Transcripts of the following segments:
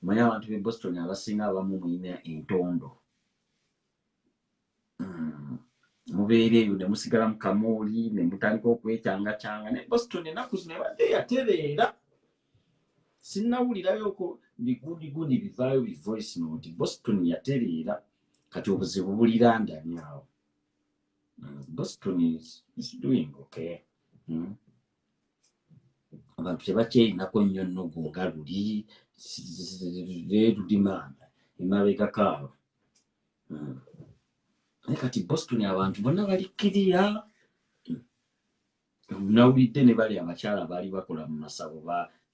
manya abantu be Boston abasinga abamu muyina entondo mubeera eyo ne musigala mu kamooli ne mutandika okwekyanga ne Boston ennaku zino ebadde yatereera sinnawulirayo ko bigundi bivaayo bi voice note Boston yatereera kati obuzibu bulira ndani awo. Boston is doing okay. Abantu tebakyelinako nnyo nnogo nga luli leerudimanda emabega kaawo. Naye kati Boston abantu bonna balikkirira. Nawulidde ne bali abakyala baali bakola mu masabo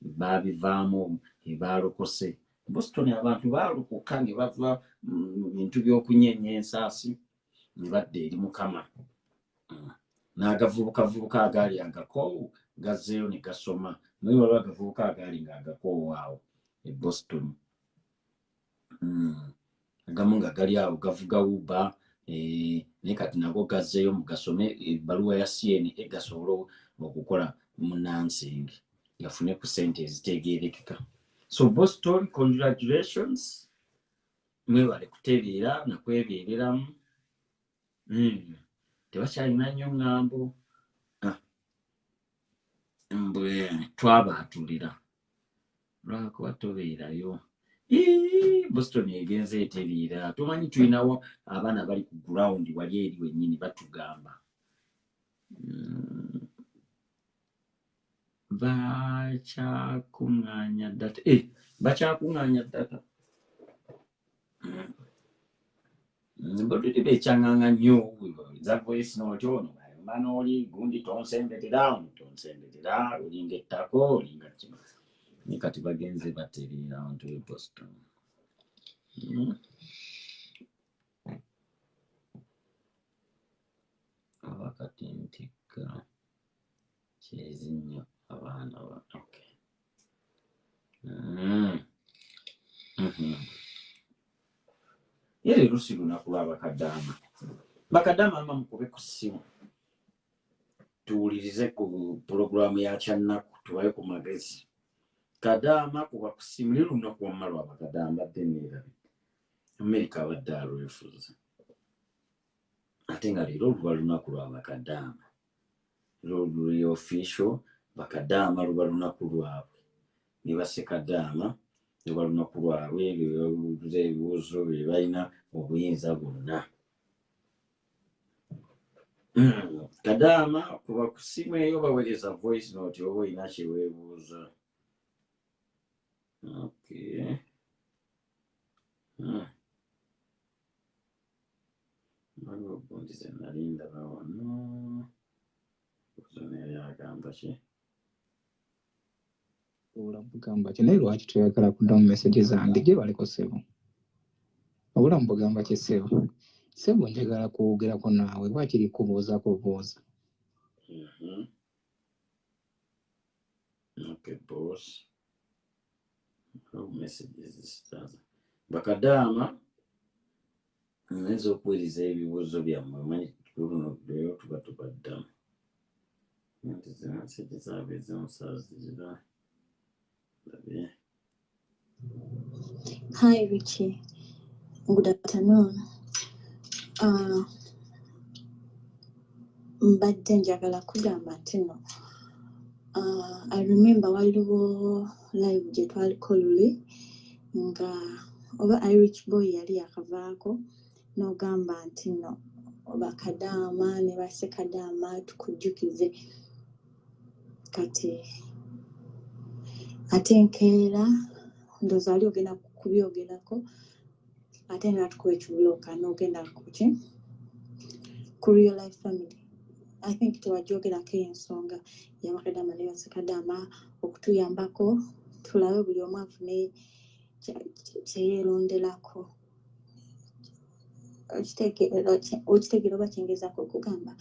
baabivaamu ebaalokose. Boston abantu baalokoka ne bava mu bintu by'okunyeenya ensaasi ne badda eri Mukama. N'agavubukavubuka agaali agakoowu gazzeeyo ne gasoma. Naye waliwo agavubuka agaali ng'agakoowu awo e Boston. Agamu nga gali awo gavuga Uber. Naye kati nago gazzeeyo mu gasome ebbaluwa ya CNA gasobole okukola munnansingi gafune ku ssente ezitegeerekeka. So Boston, congratulations. Mwebale kutereera na kwebeereramu. Tebakyalina nnyo ŋŋambo. Mbwe twabaatulira lwakuba tobeerayo. Boston egenze eteriira. Tomanyi tulinawo abaana bali ku ground wali eri wennyini batugamba. Bakyakuŋŋaanya ddata. Bakyakuŋŋaanya ddata. Mbuliri beekyaŋŋaanga nnyo za voice note ono bamana oli gundi tonsembetera olinga ettako olinga kino. Naye kati bagenze batereera abantu e Boston. Oba kati ntikka kyezi nnyo abaana ba okay. Ye leero si lunaku lwa bakadaama. Bakadaama ama mukube ku ssimu tuwulirize ku pulogulaamu ya Kyannaku tubaye ku magezi. Kadaama kuba ku ssimu leero lunaku wamma lwa bakadaama badde neerabidde. Amerika abadde alwefuza. Ate nga leero luba lunaku lwa bakadaama. Luli official bakadaama luba lunaku lwabwe. Ne bassekadaama luba lunaku lwabwe bebabuuza ebibuuzo bye balina obuyinza bwonna. Kadaama kuba ku ssimu eyo baweereza voice note oba olina kye weebuuza. Okay. Waliwo gundi ze nali ndaba wano. Yali agamba ki? Olabugamba ki naye lwaki toyagala kudda mu message zange gye baliko ssebo? Obula mbugamba ki ssebo? Ssebo njagala kwogerako naawe lwakiri kubuuzako buuza. Okay, boss. Messages zitaza. Bakadaama nza okuweereza ebibuuzo byammwe manyi luno leero tuba tubaddamu. Nti zinasajja zaabe ezimusaaziira. Hi Richie, good afternoon. Mbadde njagala kugamba nti no. I remember waliwo live gye twaliko luli nga oba Irish boy yali yakavaako n'ogamba nti no bakadaama ne bassekadaama tukujjukize kati ate nkeera ndowooza wali ogenda kubyogerako ate natukuwa ekibulooka n'ogenda kuki ku real life family. I think tewajjogerako ensonga y'abakadaama ne bassekadaama okutuyambako tulabe buli omu afune kye yeeronderako. Okitegeera oba kyengezaako okugamba?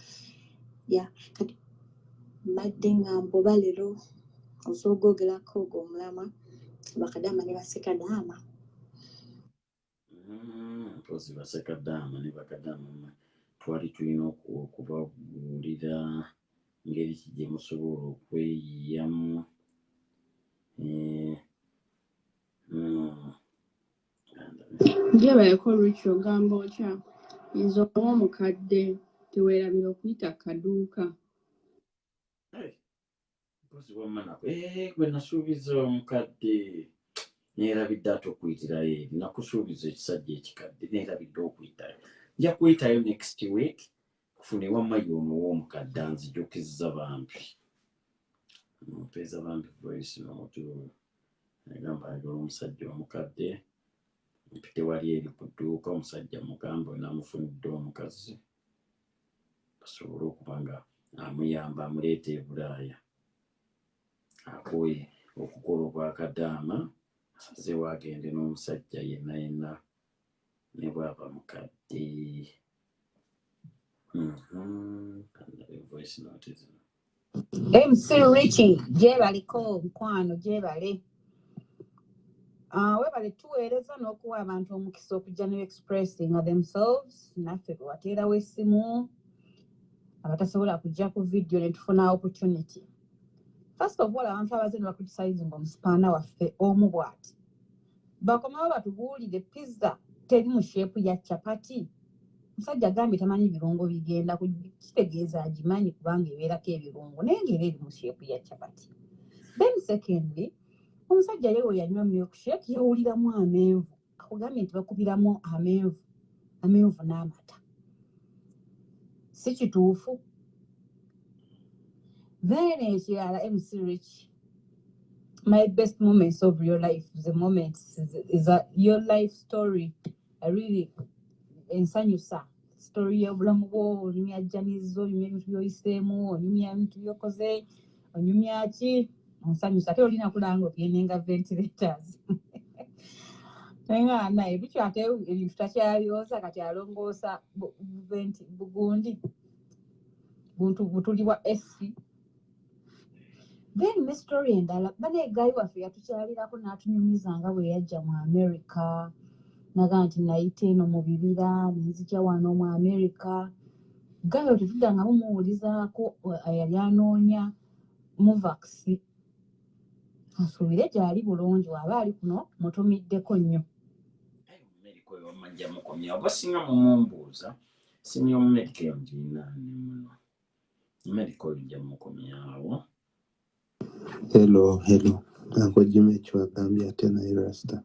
Kati mbadde ngamba oba leero osobola okwogerako ogwo omulama bakadaama ne bassekadaama. Mpozi bassekadaama ne bakadaama twali tulina okubabuulira ngeri ki gye musobola okweyiyamu. Njebayeko Rich ogamba otya nze omukadde teweerabira okuyita akaduuka. Mpozi wammanako gwe nasuubiza omukadde neerabidde ate okuyitirayo eri nakusuubiza ekisajja ekikadde neerabidde okuyitayo nja kuyitayo next week kufune wamma yono w'omukadde anzijukizza bambi mpeeza bambi voice notu agamba ayagala omusajja omukadde mpite wali eri ku dduuka omusajja mugamba namufunidde omukazi basobole okuba nga amuyamba amuleeta e Bulaaya akooye okukola obwakadaama asazeewo agende n'omusajja yenna yenna ne bw'aba mukadde. Voice note zino MC Richie gyebaliko mukwano gyebale webale tuweereza n'okuwa abantu omukisa okujja ne expressinga themselves naffe bwe wateerawo essimu abatasobola kujja ku video ne tufuna opportunity. First of all abantu abaze ne bakritisizing omusipaana waffe omu bw'ati bakomawo batubuulire pizza teri mu sheepu ya chapati. Musajja agambye tamanyi birungo bigenda kitegeeza agimanyi kubanga ebeerako ebirungo naye ng'era eri mu sheepu ya chapati. Then secondly omusajja yewe yanywa milkshake yawuliramu amenvu akugambye nti bakubiramu amenvu n'amata si kituufu. Then ekirala MC Rich, my best moments of your life, the moments is your life story. I really ensanyusa story y'obulamu bwo onyumya jjanizo onyumya ebintu byoyiseemu onyumya ebintu byokoze onyumya ki onsanyusa ate olina kulanga ogenenga ventilators nga naye bityo ate ebintu takyalyoza kati alongoosa bugundi butuli bwa SC. Then ne story endala baneegayi waffe yatukyalirako n'atunyumiza nga bwe yajja mu America naga nti nayita eno mu bibira nenzija wano mu America gayo tetuddangamu muwulizaako yali anoonya mu vaccine asuubire gyali bulungi aba ali kuno mutumiddeko nnyo. America oyo wamajja mukomya oba singa mumumbuuza senior medical muginaani muno America oyo nja mukomyawo. Hello, Uncle Jimmy Chwagambia tena Irasta.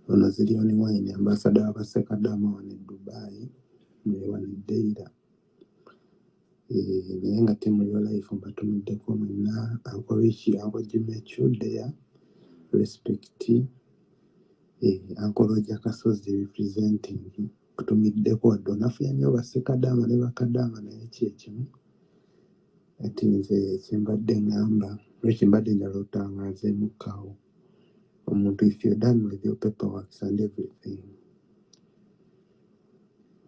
Ono Zilioni Wine ambassador wa Sekadama wa Dubai wa Deira. Naye nga timu yo life mbatumiddeko mwenna Uncle Richie, Uncle Jimmy Chudea, respect Uncle Roger Kasozi representing kutumiddeko wadde onafuya nnyo Basekadama ne Bakadama naye kyekimu ati nze kyembadde ngamba lwekimbadde njala otangazeemukawo omuntu if you're done with your paperwork and everything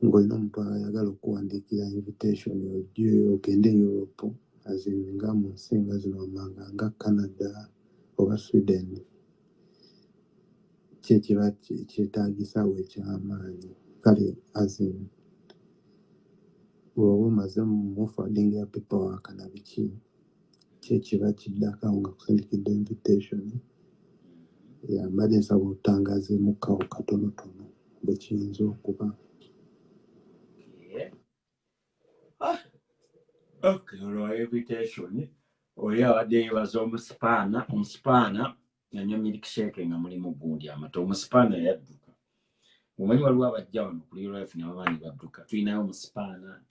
ng'olina omuntu ayagala okuwandiikira invitation ojje ogende Europe azin nga mu nsi nga zino amanga nga Canada oba Sweden kyekiba kyetaagisawo ekyamaanyi kale azin bw'oba omaze mufadingira paperwork na biki kyekiba kiddakawo nga kusindikidde invitation mbadde nsaba otangazeemukawo katonotono bwe kiyinza okuba. Okay, olwa invitation oli abadde yeebaza omusipaana yanywa milkshake nga mulimu gundi amata omusipaana yadduka. Omanyi waliwo abajja wano ku Real Life ne babaani badduka tulinayo omusipaana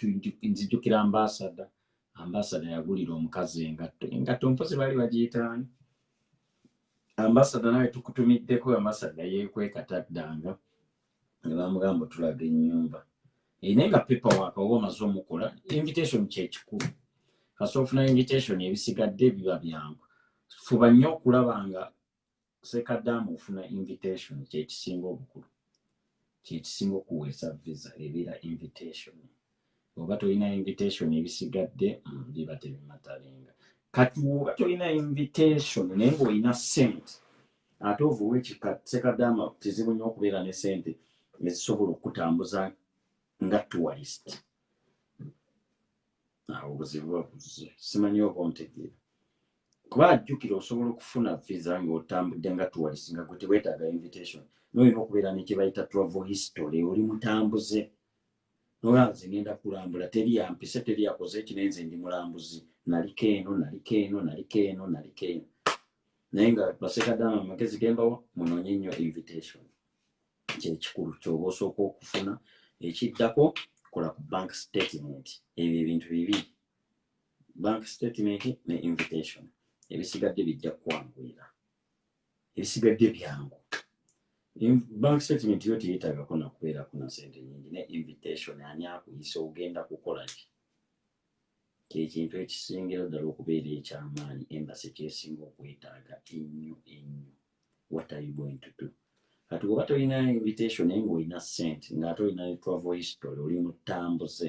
nzijjukira ambasada yagulira omukazi engatto mpozi baali bagiyitaani ambasada nawe tukutumiddeko ambasada yeekwekataddanga ne bamugamba tulaga ennyumba naye nga paperwork oba omaze omukola invitation kyekikulu kasi ofuna invitation ebisigadde biba byangu fuba nnyo okulaba nga Sekadama ofuna invitation kyekisinga obukulu kyekisinga okuweesa visa ebeera invitation oba tolina invitation ebisigadde biba tebimatalinga kati oba tolina invitation naye ng'olina ssente ate ovuwa ekika Sekadama kizibu nnyo okubeera ne ssente ezisobola okutambuza nga tourist awo obuzibu buze simanyi oba ontegeera kuba ajjukira osobola okufuna visa ng'otambudde nga tourist nga gwe teweetaaga invitation n'olina okubeera ne kye bayita travel history oli mutambuze nola nze ngenda kulambula teri yampise teri yakoze kino nze ndi mulambuzi naliko eno naye nga basekadaama amagezi gembawa munoonye nnyo invitation kyekikulu kyoba osooka okufuna ekiddako kola ku bank statement ebyo ebintu bibiri bank statement ne invitation ebisigadde bijja kwanguyira ebisigadde byangu bank statement yo teyeetaagako nakubeerako na sente nyingi ne invitation ani akuyisa ogenda kukola ki kyekintu ekisingira ddala okubeera ekyamaanyi embasi kyesinga okwetaaga ennyo what are you going to do kati oba tolina invitation naye ng'olina sente ng'ate olina travel history oli mutambuze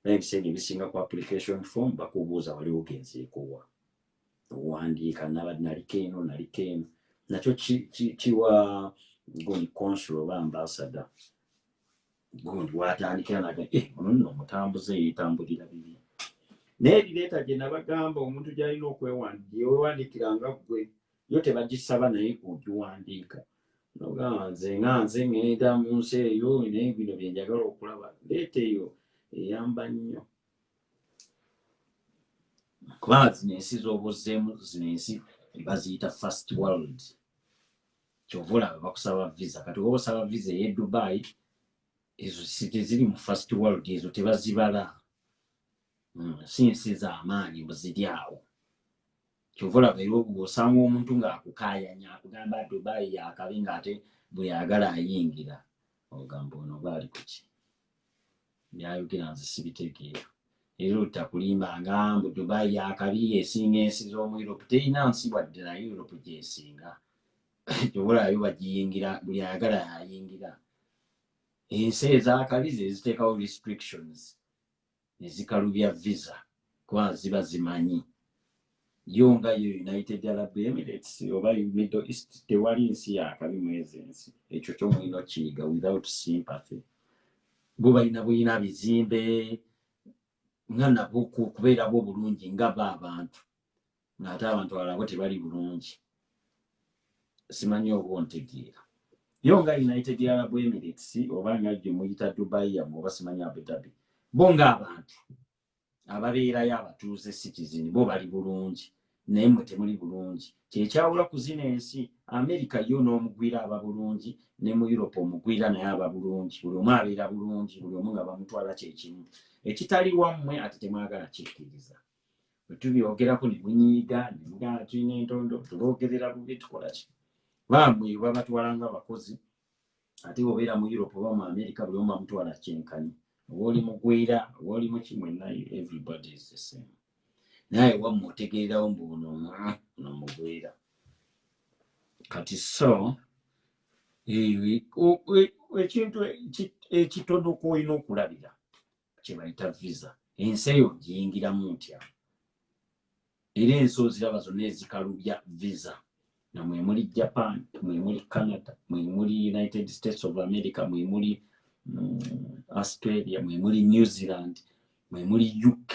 naye ebiseera ebisinga ku application form bakubuuza wali ogenzeekowa owandiika naliko eno nakyo kiwa gundi consul oba ambassador gundi watandikira naga ono nno omutambuze yeetambulira bibi naye ebireeta gye nabagamba omuntu gy'alina okwewandiikiranga gwe yo tebagisaba naye ogiwandiika nogamba nze ngenda mu nsi eyo naye bino bye njagala okulaba leeta eyo eyamba nnyo kubanga zino ensi z'obuzzeemu zino ensi baziyita first world kyova olaba bakusaba visa kati oba osaba visa ey'e Dubai ezo teziri mu first world ezo tebazibala si nsi z'amaanyi buziri awo kyova olaba era osanga omuntu ng'akukaayanya akugamba Dubai yakabi ng'ate bwe yagala ayingira ogamba ono baali ku ki byayogera nze sibitegeera era otakulimbanga mbu Dubai yakabi esinga ensi z'omu Europe terina nsi wadde na Europe gyesinga kyobulayo bagiyingira buli ayagala yayingira ensi ezakabi ze ziteekawo restrictions nezikalubya visa kuba ziba zimanyi yo nga yo United Arab Emirates oba Middle East tewali nsi yakabi mwezi ensi ekyo kyomulina okiyiga without sympathy bo balina bizimbe nga nabo kubeera bo bulungi nga ba abantu ng'ate abantu balabo tebali bulungi simanyi oba ontegeera yo nga United Arab Emirates oba nga gye muyita Dubai yamu oba simanyi Abu Dhabi bo ng'abantu ababeerayo abatuuze citizen bo bali bulungi naye mwe temuli bulungi kyekyawula ku zino ensi America yo n'omugwira aba bulungi ne mu Europe omugwira naye aba bulungi buli omu abeera bulungi buli omu nga bamutwala kyekimu ekitali wammwe ate temwagala kikkiriza bwe tubyogerako ne munyiiga ne mugamba tulina entondo tuboogerera bubi tukola ki bamwe babatwala ng'abakozi ate obeera mu Europe oba mu America buli omu bamutwala kyenkanyi oba oli mugwira oba oli mukimwe naye everybody is the same naye wammwe otegeererawo mbu ono mugwira kati so ekintu ekitono kwolina okulabira kye bayita visa ensi eyo giyingiramu ntya era ensi oziraba zonna ezikalubya visa na mwe muli Japan mwe muli Canada mwe muli United States of America mwe muli Australia mwe muli New Zealand mwe muli UK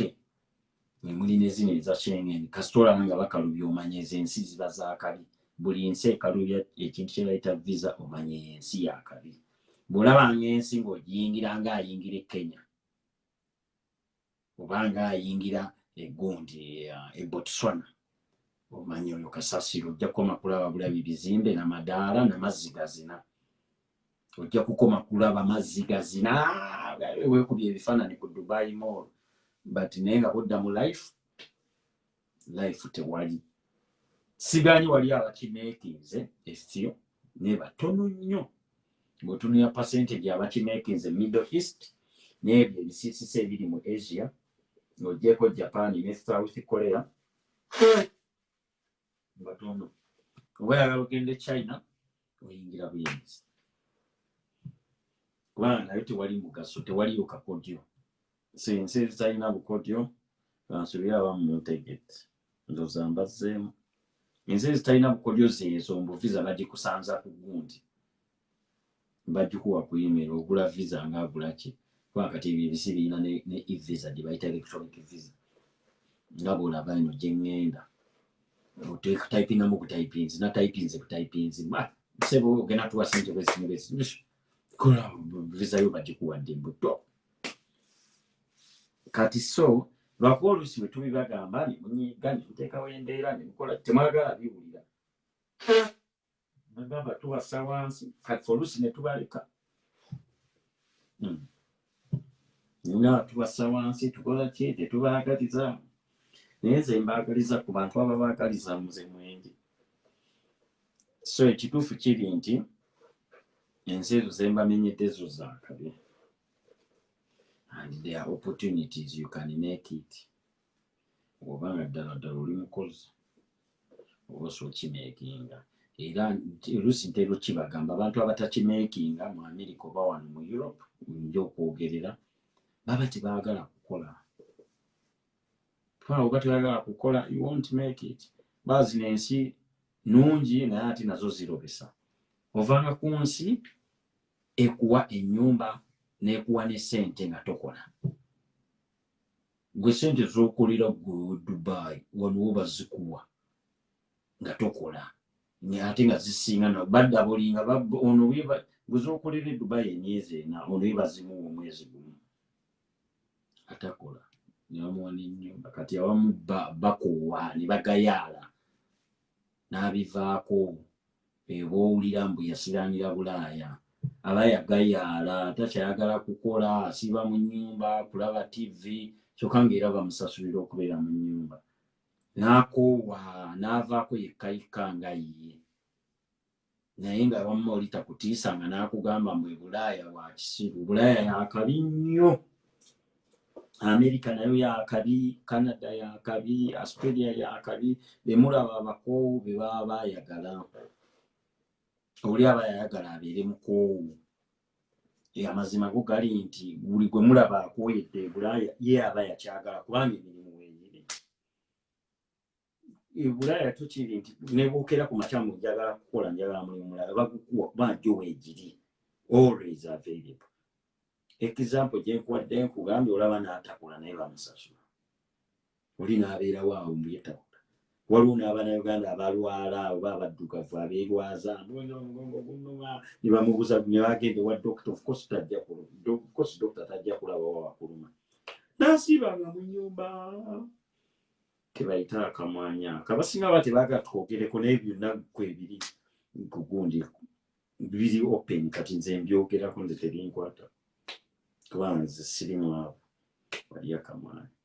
mwe muli ne zino eza Schengen kasitola nga bakalubya omanya ezo ensi ziba zaakabi buli nsi ekalubya ekintu kye bayita visa omanya ensi yakabi bw'olabanga ensi ng'ogiyingira ng'ayingira Kenya obanga ayingira egundi Botswana omanya oyo kasasiro ojja kukoma kulaba bulabi bizimbe n'amadaala n'amazzi gazina ojja kukoma kulaba mazzi gazina weekubye ebifaananyi ku Dubai Mall but naye nga budda mu life tewali sigaanyi wali abakimeekinze essio naye batono nnyo bw'otunula percentage abakimeekinze Middle East n'ebyo ebisiisisa ebiri mu Asia ng'oggyeko Japan ne South Korea batono oba yagala ogende China oyingira buyinza kubanga nayo tewali mugaso tewaliyo kakodyo ensi ezitalina bukodyo kansubira abamu muntegete ndowooza mbazzeemu ensi ezitalina bukodyo zeezo mbu visa bagikusanza ku gundi bagikuwa ku email ogula visa ng'agula ki kubanga kati ebyo ebisi birina ne e-visa gye bayita electronic visa nga bw'olaba eno gye ŋŋenda typinga mu typings na typings ku typings ma sebo ogenda tuwa sente bwesi kola visa yo bagikuwadde mbuto kati so lwako oluusi bwe tubibagamba ne munyiga ne muteekawo embeera ne mukola temwagala biwulira bagamba tubassa wansi kati oluusi ne tubaleka nga tubassa wansi tukola ki tetubaagaliza naye nze mbaagaliza ku bantu ababaagaliza muze mwenge so ekituufu kiri nti ensi ezo ze mbamenyedde zo zaakabi and there are opportunities you can make it obanga ddala oli mukozi oba sokimekinga era oluusi ntero kibagamba abantu abatakimekinga mu America oba wano mu Europe nja okwogerera baba tebaagala kukola oba tebaagala kukola you won't make it bazi n'ensi nungi naye ate nazo zirobesa ovanga ku nsi ekuwa ennyumba n'ekuwa ne ssente nga tokola gwe ssente z'okolera gwe Dubai waliwo bazikuwa nga tokola ate nga zisinga no badda bolinga ono gwe z'okolera e Dubai emyezi ena ono bazimuwa omwezi gumu atakola nebamuwa n'ennyumba kati awamu bakoowa ne bagayaala n'abivaako eboowulira mbu yasiranira Bulaaya aba yagayaala takyayagala kukola asiba mu nnyumba kulaba TV kyokka ng'era bamusasulira okubeera mu nnyumba n'akoowa n'avaako yekkayikka nga ye naye nga wamma oli takutiisa nga n'akugamba mbu Bulaaya wa kisiru Bulaaya yakabi nnyo America nayo yakabi Canada yakabi Australia yakabi bemulaba abakoowu be baba baayagala oli aba yayagala abeere mukoowu amazima go gali nti buli gwe mulaba akooyedde Bulaaya ye aba yakyagala kubanga emirimu weeyiri Bulaaya tukiri nti nebokera ku makyamu njagala kukola njagala mulimu mulala bagukuwa banjo weegiri always available example gyenkwadde nkugambye olaba n'atakola naye bamusasula oli n'abeerawo awo mbuyetakola waliwo n'Abannayuganda abalwala oba abaddugavu abeerwaza omugongo gunnuma ne bamubuuza ne bagenda ewa doctor of course doctor tajja kulaba wakuluma n'asiibanga mu nnyumba tebayita akamwanya kabasinga ba tebaagala twogereko naye byonna kwebiri kugundi biri open kati nze mbyogerako nze tebinkwata kubanga nze sirimu abo wali akamwanya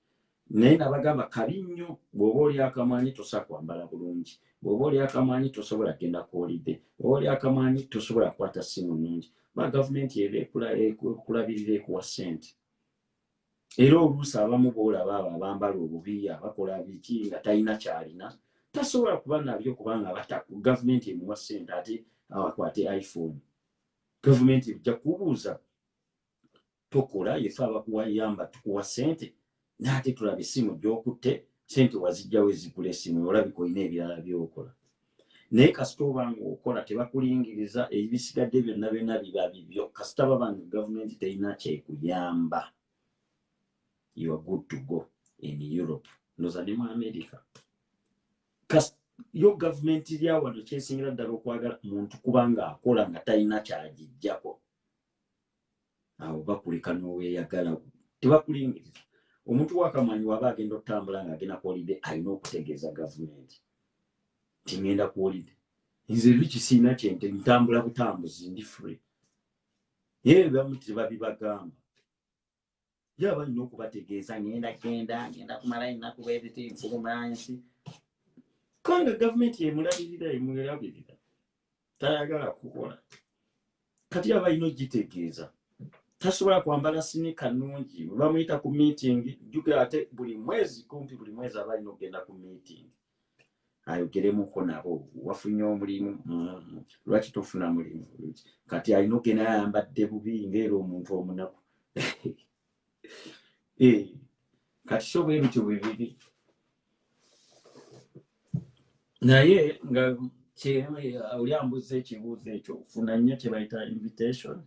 naye nabagamba kabi nnyo bw'oba oli akamwanyi tosobola kwambala bulungi bw'oba oli akamwanyi tosobola kgenda ku holiday bw'oba oli akamwanyi tosobola kukwata ssimu nnungi ba gavumenti ekulabirira ekuwa ssente era oluusi abamu boolaba abo abambala obubi abakola biki nga talina kyalina tasobola kuba nabyo kubanga gavumenti emuwa ssente ate akwate iPhone gavumenti ejja kubuuza tokola yefe abakuwayamba tukuwa ssente n'ate tulaba essimu gy'okutte ssente wazijjawo ezigula essimu olabika olina ebirala by'okola naye kasita obanga okola tebakulingiriza ebisigadde byonna biba bibyo kasita babanga gavumenti terina kyekuyamba you are good to go in Europe noza ne mu America yo gavumenti lya wano kyesingira ddala okwagala muntu kubanga akola nga talina kyagijjako awo bakuleka n'oweeyagala tebakulingiriza omuntu wakamwanyi waba agenda okutambula ng'agenda ku holiday alina okutegeeza gavumenti nti ngenda ku holiday nze lukisiina kyente ntambula butambuzi ndi free ye bamu tebabibagamba ye abalina okubategeeza ngenda kumala ennaku bweziti nfuluma nsi kubanga gavumenti emulabirira tayagala kukola kati aba alina ogitegeeza tasobola kwambala sinika nnungi bamuyita ku meeting jjuga ate buli mwezi kumpi buli mwezi aba alina okugenda ku meeting ayogeremuko nabo wafunye omulimu lwaki tofuna mulimu kati alina okugenda ayambadde bubi ng'era omuntu omunaku kati so bwe bityo bwe biri naye nga oli ambuza ekibuuzo ekyo ofuna nnyo kye bayita invitation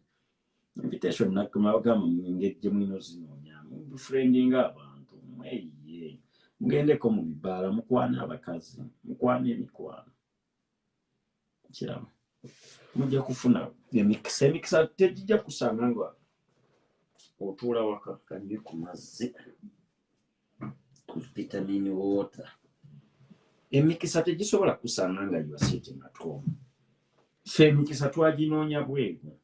nakagamba ngejje mwino zinoonya mufriendinga abantu eye mugendeko mu bibaala mukwana abakazi mukwana emikwano kiraba mujja kufuna emikisa tegijja kusanga nga otuula waka kanywe ku mazzi ku vitamin water emikisa tegisobola kusanga nga you are sitting at home ffe emikisa twaginoonya bweru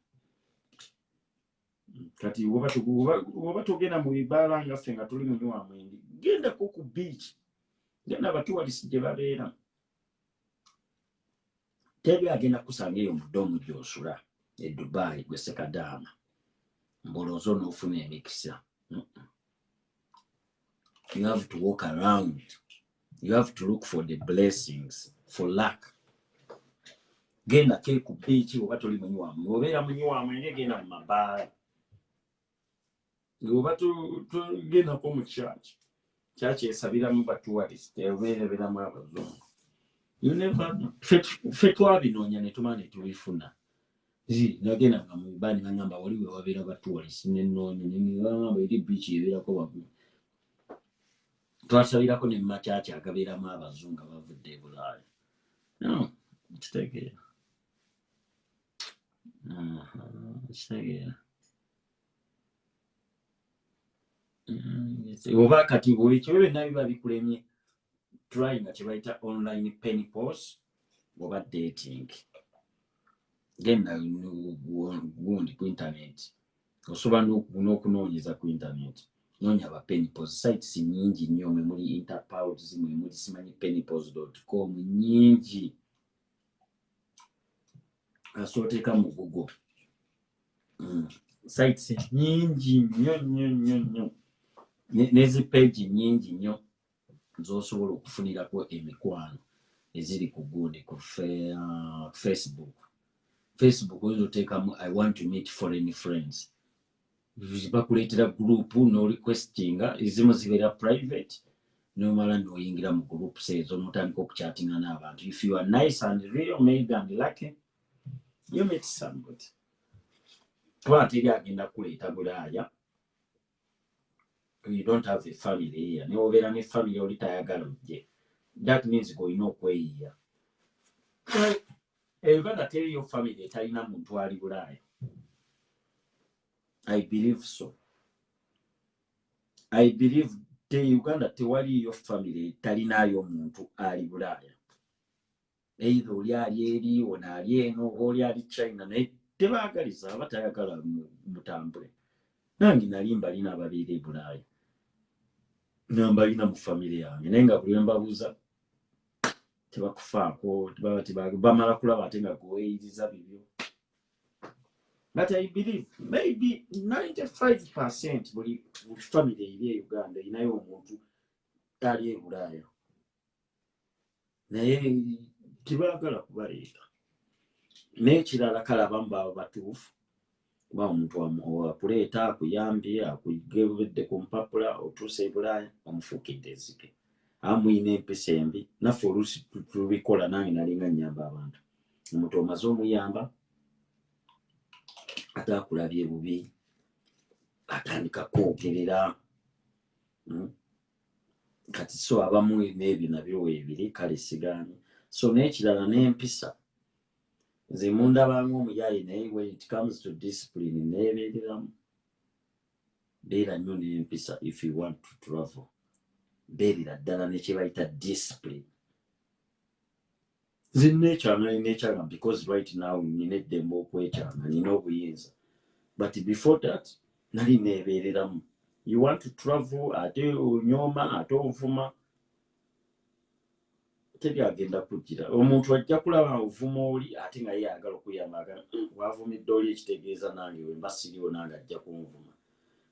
kati woba togenda mu bibaala nga ffe nga tuli munywa mwenge gendako ku beach genda abatuwalisi gye babeera teri agenda kusanga eyo mu ddomu gy'osula e Dubai gwe Sekadaama mboloozo n'ofuna emikisa. You have to walk around. You have to look for the blessings, for luck. Genda ke ku beach oba toli munywamu obeera munywamu enge genda mu mabaala oba tugendako mu church esabiramu batuwalisi ebeeramu abazungu. You never know. Ffe twabinoonya ne tumala ne tubifuna. Nagenda nga mu bibani ngamba wali we wabeera batuwalisi nenoonya nengamba eri beach ebeerako waggulu. Twasabirako ne machachi agabeeramu abazungu abavudde e Bulaaya. No, kitegeera. Kitegeera. Oba kati bwekyo byonna biba bikulemye try nga kye bayita online penny pos oba dating. Genda gundi ku internet osobola n'okunoonyeza ku internet noonya aba penny pos sites nyingi nnyo mwe muli Interpals mwe muli simanyi pennypos.com nyingi asooteeka mu Google sites nyingi nnyo n'ezi page nyingi nnyo z'osobola okufunirako emikwano eziri ku gundi ku Facebook oyinza oteekamu I want to meet foreign friends bakuleetera group no requestinga ezimu zibeera private nomala n'oyingira mu groups ezo n'otandika okuchattinga n'abantu. If you are nice and real made and lucky you meet somebody. Kuba teri agenda kuleeta Bulaaya. You don't have a family here. Ne obeera ne family oli tayagala ojje. That means goyina okweyiya. Uganda teriyo family etalina muntu ali Bulaaya. I believe so. I believe Uganda tewaliyo family etalinayo muntu ali Bulaaya. Either oli ali eri ona ali eno oli ali China naye tebaagaliza abatayagala mutambule. Nange nali mbalina ababeera e Bulaaya. Nambalina mu family yange naye nga buli mbabuuza tebakufaako bamala kulaba ate nga kuweeyiriza bibyo. But I believe maybe 95% buli family eri e Uganda erinayo omuntu ali e Bulaaya naye tebaagala kubaleeta. N'ekirala kale abamu baba batuufu kuba omuntu akuleeta akuyambye akugebedde ku mpapula otuuse e Bulaaya omufuukidde ezzike amuyina empisa embi. Naffe oluusi tubikola nange nalinga nnyamba abantu omuntu omaze omuyamba ate akulabye bubi atandika kwogerera kati so abamu n'ebyo nabyo weebiri kale sigaanye. So n'ekirala n'empisa nze mundabanga omuyaaye naye when it comes to discipline neebeereramu beera nnyo n'empisa. If you want to travel beerera ddala nekye bayita discipline. Nze neekyanga because right now nina eddembe okwekyanga nina obuyinza but before that nali neebeereramu. You want to travel ate onyooma ate ovuma teri agenda kugira. Omuntu ajja kulaba ovuma oli ate nga ye ayagala okuyamagana wavumidde oli ekitegeeza nange we mba siriwo nange ajja kunvuma.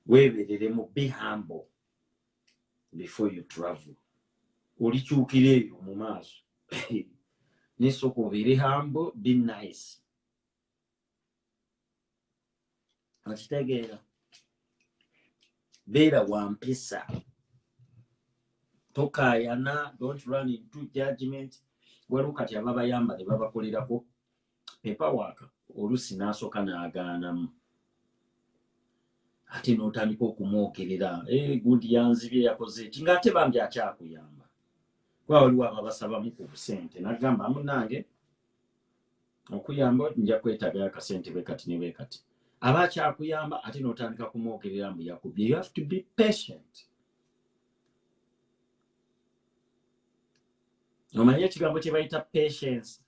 Weebeereremu, be humble before you travel. Olikyukira eyo mu maaso n'esooka obeere humble, be nice. Okitegeera beera wampisa tokaayana, don't run into judgment. Waliwo kati ababayamba ne babakolerako paperwork oluusi n'asooka n'agaanamu ate n'otandika okumwogerera gundi yanzibye yakoze eki ng'ate bambi akyakuyamba kuba waliwo ababasabamu ku busente nagamba munange okuyamba nja kwetagayo akasente bwe kati ne bwe kati aba akyakuyamba ate n'otandika kumwogerera mbu yakubye. You have to be patient. Omanye ekigambo kye bayita patience.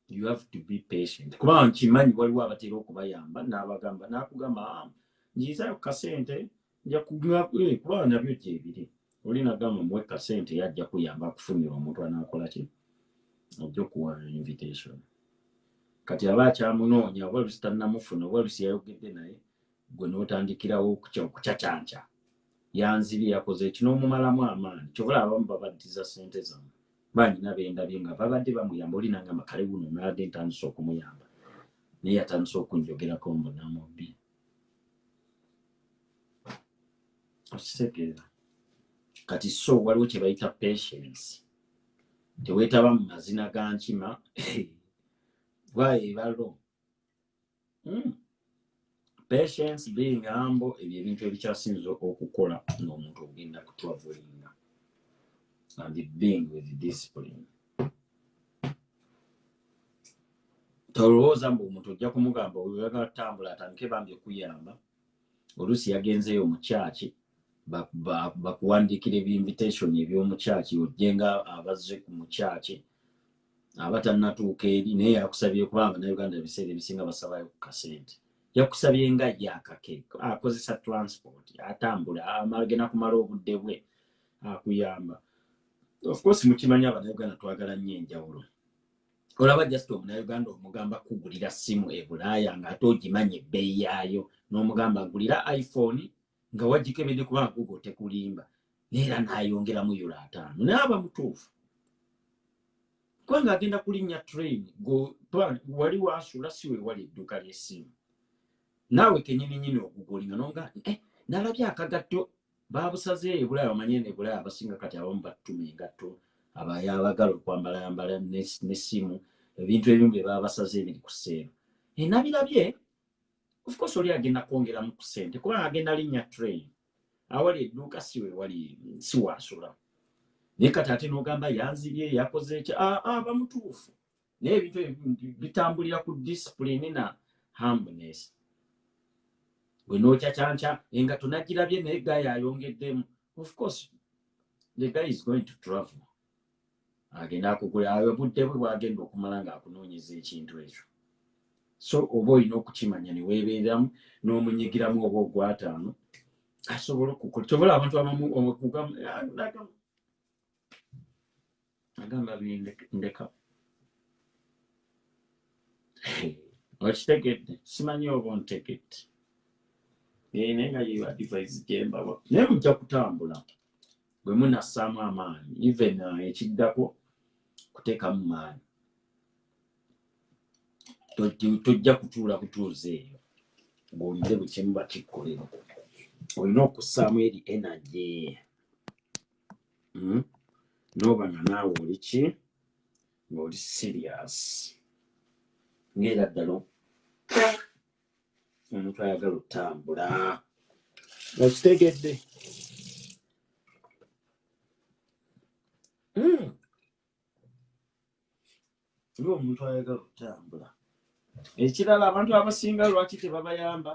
You have to be patient. Kuba nkimanyi waliwo abatera okubayamba n'abagamba n'akugamba njizayo kasente nja kugula kuba nabyo gyebiri. Oli nagamba muwe kasente yajja kuyamba akufunira omuntu anaakola ki ojja okuwa invitation. Kati aba akyamunoonya oba lusi tannamufuna oba lusi yayogedde naye gwe n'otandikirawo okucacanja yanzibye yakoze eki n'omumalamu amaanyi kyobala abamu babaddiza sente zammwe banyina bendabye nga babadde bamuyamba oli nangamba kale guno naadde ntandisa okumuyamba naye yatandisa okunjogerako mbonamubbi. Okitegeera kati so waliwo kye bayita patience. Teweetaba mu mazina ga nkima bwayebalo. Patience, being humble, ebyo ebintu ebikyasinza okukola n'omuntu ogenda kutwavulinga. And being with discipline. Tolowooza mbu omuntu ojja kumugamba oyagala kutambula atandike bambi okuyamba. Oluusi yagenzeyo mu kyaki bakuwandiikira ebinvitation eby'omu kyaki ojjenga abazze mu kyaki abatannatuuka eri naye yakusabye kubanga ne Uganda ebiseera ebisinga basabayo ku kasente. Yakusabye nga yakake akozesa transport atambula amagena kumala obudde bwe akuyamba. Of course mukimanya Abannayuganda twagala nnyo enjawulo. Olaba just Omunnayuganda omugamba kugulira simu e Bulaaya ng'ate ogimanye ebbeeyi yaayo n'omugamba gulira iPhone nga wagikebedde kubanga Google tekulimba neera n'ayongeramu €5 naye aba mutuufu. Kubanga agenda kulinnya train wali waasula si we wali edduuka ly'essimu. Naawe kenyini okugolinga nonga nalabye akagatto babusaze e Bulaaya omanye ne Bulaaya abasinga kati abamu batuma engatto abayabagala okwambala n'essimu ebintu ebimu bye baba basaze ebiri ku sseera. Nabirabye of course oli agenda kwongeramu ku ssente kubanga agenda linnya train awali edduuka si we wali si waasula. Naye kati ate n'ogamba yanzibye yakoze eki aba mutuufu naye ebintu bitambulira ku discipline na humbleness. Bwe nokyacyanca engatto nagirabye naye guy ayongeddemu. Of course the guy is going to travel. Agenda akugula obudde bwe bwagenda okumala ng'akunoonyeza ekintu ekyo. So oba olina okukimanya ne weebeeramu n'omunyigiramu oba ogwataano asobola okukola. Kyobola abantu abamu agamba ndeka. Okitegedde simanyi oba ontegedde. Naye nga ye advice gyembawa naye mujja kutambula bwe munassaamu amaanyi even ekiddako kuteekamu maanyi. Tojja kutuula butuuzi eyo ng'olinde buli kimu bakikkolera. Olina okussaamu eri energy n'oba nga naawe oli ki ng'oli serious ng'era ddala omuntu ayagala otambula. Okitegedde? Omuntu ayagala otambula. Ekirala abantu abasinga lwaki tebabayamba?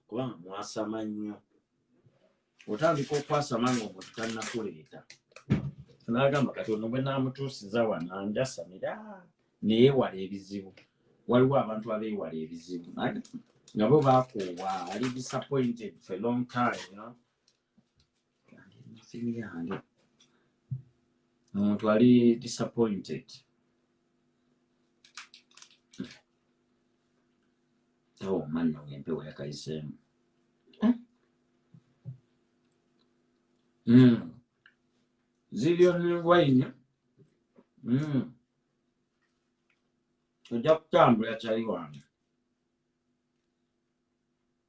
Kubanga mwasama nnyo. Otandika okwasama ng'omuntu tannakuleeta. N'agamba kati ono bwe naamutuusiza wano anjasamira neyeewala ebizibu. Waliwo abantu abeewala ebizibu nga bo baakoowa ali disappointed for a long time. Omuntu ali disappointed. Manno ng'empewo yakayiseemu. Ziriyo ne wine. Ojja kutambula kyali wange.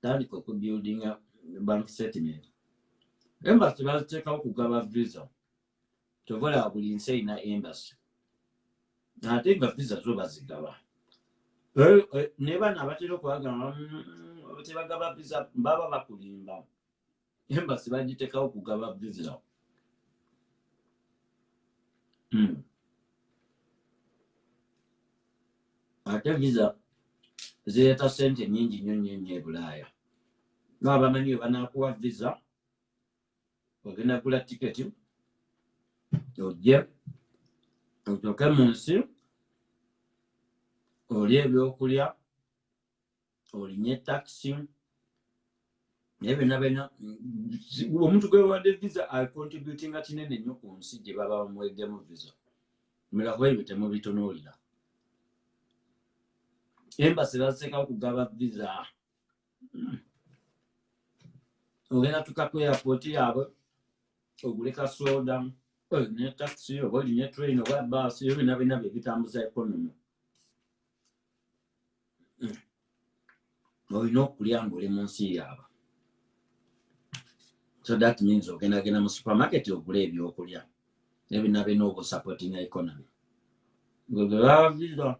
Tandika okubuildinga bank statement. Embassy baziteekawo kugaba visa. Tovola buli nsi erina embassy. Ate nga visa zo bazigaba. ne bana batera okwagamba tebagaba visa baba bakulimba embassy bagiteekawo kugaba visa. Ate visa zireeta ssente nnyingi nnyo e Bulaaya. N'abamanyi bwe banaakuwa visa ogenda kugula tiketi ojje otuuke mu nsi olya ebyokulya olinye takisi naye byonna omuntu gwe bawadde visa akontributinga kinene nnyo ku nsi gye baba bamuweddemu visa. Mulakuba ebyo temubitunuulira. Embassy baziteekawo kugaba visa. Ogenda tuka ku airport yaabwe ogule ka soda ne takisi oba olinye train oba baasi ebyo byonna bye bitambuza economy. Olina okulya ng'oli mu nsi yaabwe. So that means ogenda mu supermarket ogule ebyokulya nebyo byonna oba supporting economy. Ng'ogaba visa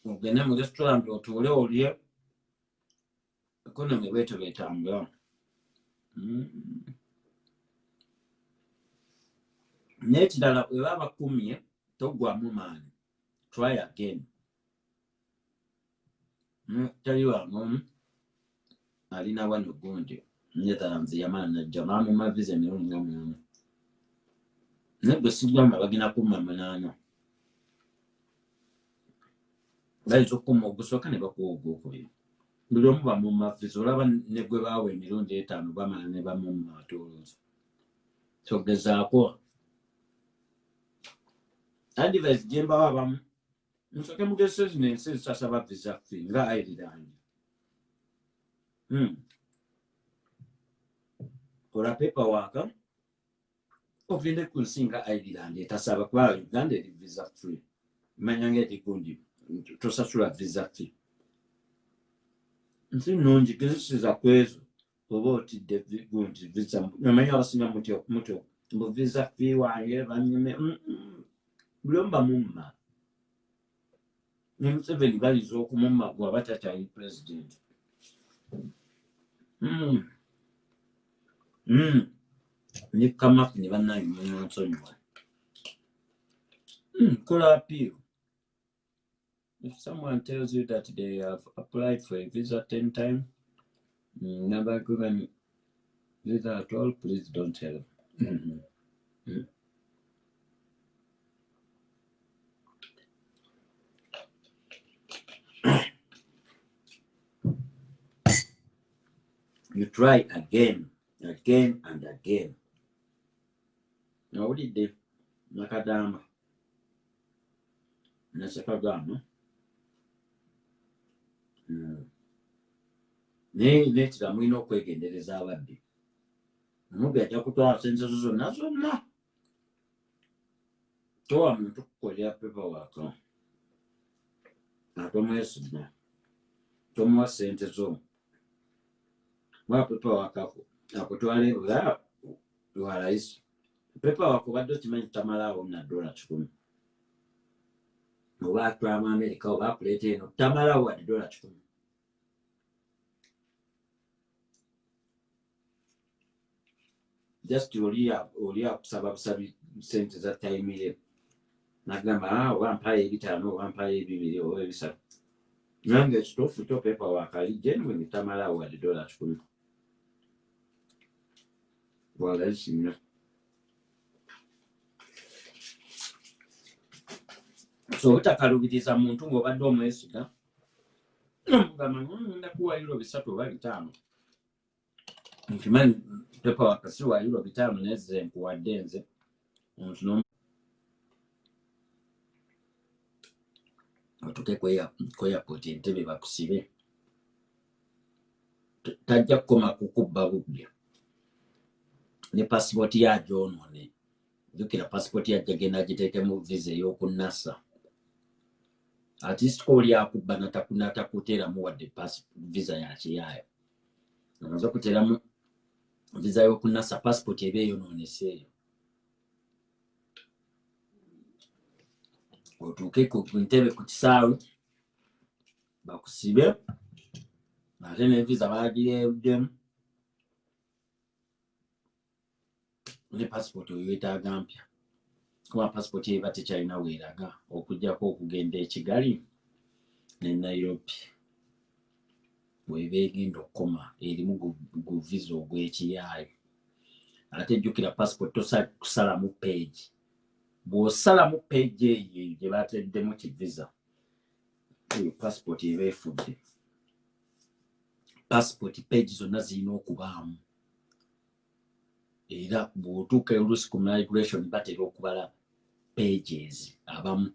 ogende mu restaurant otuule olye economy bwetyo bwetambula. N'ekirala bwe baba bakumye toggwamu maanyi. Try again. Tali wangu alina wano gundi Netherlands yamala najja baamuma visa emirundi nga 8 naye gwe sigamba bagenda kumma 8 bayinza okukuma ogusooka ne bakuwa ogwokubiri. Buli omu bamumma visa olaba ne gwe baawa emirundi 5 bamala ne bamumma atuluuzi. So gezaako advice gye mbawa abamu musooke mugezese zino ensi ezisasaba visa fee nga Ireland. Kola paperwork ogende ku nsi nga Ireland etasaba kuba Uganda eri visa free. Manya ng'ekikundi tosasula visa fee. Nsi nnungi gezeseza ku ezo oba otidde gundi visa namanya abasinga mutyo mbu visa fee wange banyume buli omu bamumma. Ne Museveni baliza okumumma bw'aba takyali president. Ne Kamafu ne bannange munsonyiwa. Kola appeal. If someone tells you that they have applied for a visa 10 times, never given visa at all, please don't tell them. You try again and again. Now, what did they Nakadama? Nasakagama. Nekira mulina okwegendereza abadde. Omubi ajja kutwala sente zo zonna. Towa muntu kukolera paperwork. Atomwesiga. Tomuwa sente zo. Wa paperwork akutwale lwa rais. Paperwork obadde okimanyi tamalaawo na $10. Oba atwala mu America oba akuleeta eno tamalaawo wadde $10. Just oli akusaba busabi sente za time ye. Nagamba wampayo 5 wampayo 2 oba 3. Nange ekituufu kyo paperwork ali genuine tamalaawo wadde $10. Voilà, sinon. So utakalubiriza muntu ng'obadde omwesiga mugamba ndakuwa €3 oba 5. Nkimanyi paperwork si wa €5 nezze nkuwadde nze omuntu otuke ku airport Entebbe bakusibe tajja kukoma kukubba bubbi. Ne passport ya John jukira passport ya jagenda agiteekemu visa ey'okunnasa. At least koli akubba natakuteeramu wadde visa ya kiyaayo. Amaze kuteeramu visa y'okunnasa passport eba eyonooneseeyo. otuuke ku ntebe ku kisaawe bakusibe ate ne visa bagireeddemu ne passport oyo weetaaga mpya kuba passport eba tekyalina weeraga okujjako okugenda e Kigali ne Nairobi weba egenda okukoma erimu gu visa ogw'ekiyaayo ate jjukira passport tosa kusalamu page bw'osalamu page eyo gye bateddemu ki visa eyo passport eba efudde passport page zonna zirina okubaamu era bw'otuuka oluusi ku migration batera okubala pages abamu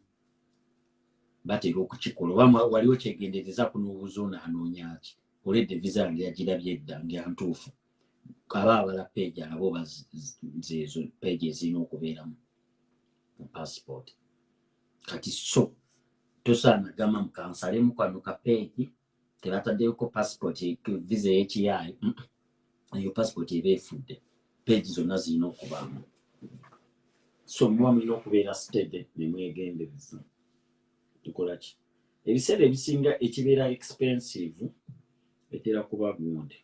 batera okukikola oba waliwo kyegendereza kunobuuza anoonya ki oledde visa yange yagirabye edda nga ntuufu aba abala page abo zeezo pages zirina okubeeramu mu passport kati so tosaana gamba mukansalemu kano ka page tebataddeko passport visa y'ekiyaayo eyo passport eba efudde page zonna zirina okubaamu so muba mulina okubeera steady ne mwegendereza tukola ki ebiseera ebisinga ekibeera expensive etera kuba gundi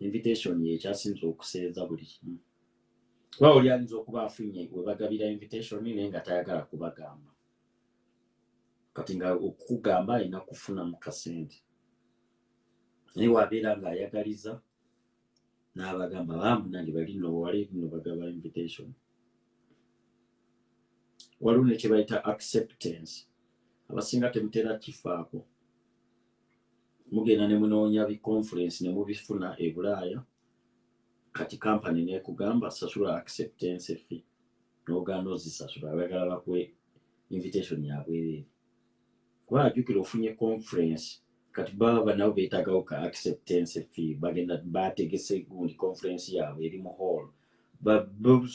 invitation yekyasinza okuseeza buli kimu kuba oli ayinza okuba afunye we bagabira invitation naye nga tayagala kubagamba kati nga okukugamba alina kufuna mu kasente naye wabeera ng'ayagaliza n'abagamba bamunandi balino wali no bagaba invitation waliwo ne kye bayita acceptance abasinga temutera kifaako mugenda ne munoonya biconference ne mubifuna e Bulaaya kati kampani nekugamba sasula acceptance fee n'ogaana ozisasula bayagala bakuwe invitation yabwereere kuba ajjukira ofunye conference kati baba nabo beetagawo ka acceptance fee bagenda bategese gundi conference yaabwe eri mu hall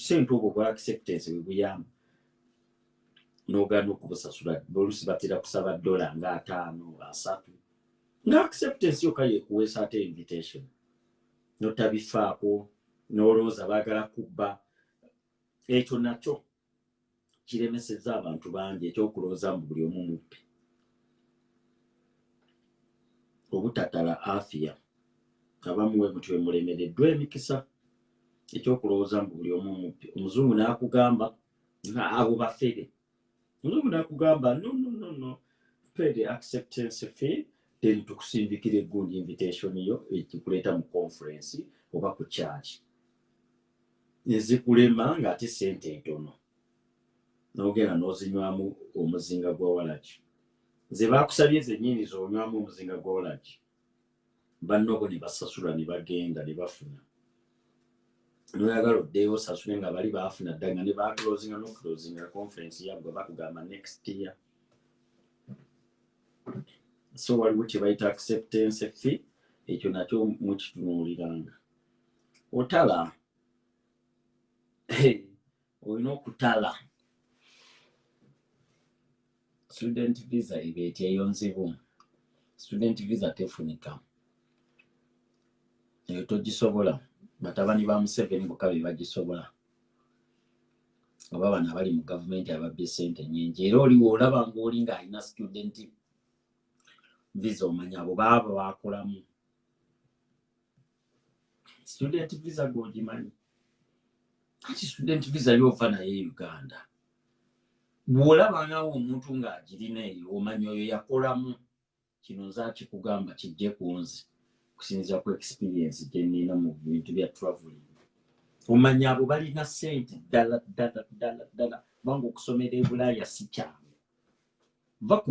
sente obwo bwa acceptance bwe buyamba n'ogaana okubusasula oluusi batera kusaba $5 nga 3 nga acceptance yokka yekuweesa ate invitation notabifaako n'olowooza baagala kubba ekyo nakyo kiremesezza abantu bangi ekyokulowooza mbu buli omu mubbi obutatala afiya abamuwe muti we mulemereddwa emikisa ekyokulowooza mbu buli omu mubbi omuzungu n'akugamba abo bafere omuzungu n'akugamba no pay the acceptance fee then tukusindikira egundi invitation yo ekikuleeta mu conference oba ku church ezikulema ng'ate sente ntono n'ogenda n'ozinywamu omuzinga gwa walaki ze baakusabye zennyini z'onywamu omuzinga gwa walaki bannobo ne basasula ne bagenda ne bafuna noyagala oddeeyo osasule nga bali baafuna dda nga ne baclosinga n'oclosinga conference yabwe bakugamba next year so waliwo kye bayita acceptance fee ekyo nakyo mukitunuuliranga otala olina okutala student visa ebeeti eyonzibu student visa tefunika eyo togisobola batabani ba Museveni bokka be bagisobola oba bano abali mu gavumenti ababbye sente nnyingi era oliwo olaba ng'oli ng'alina student visa omanya abo baaba bakolamu student visa gwogimanyi kati student visa lyova naye Uganda bw'olabangawo omuntu ng'agirina eyo omanya oyo yakolamu kino nze akikugamba kijje ku nze kusinziira ku experience gye nnina mu bintu bya traveling omanya abo balina sente ddala kubanga okusomera e Bulaaya si kyangu va ku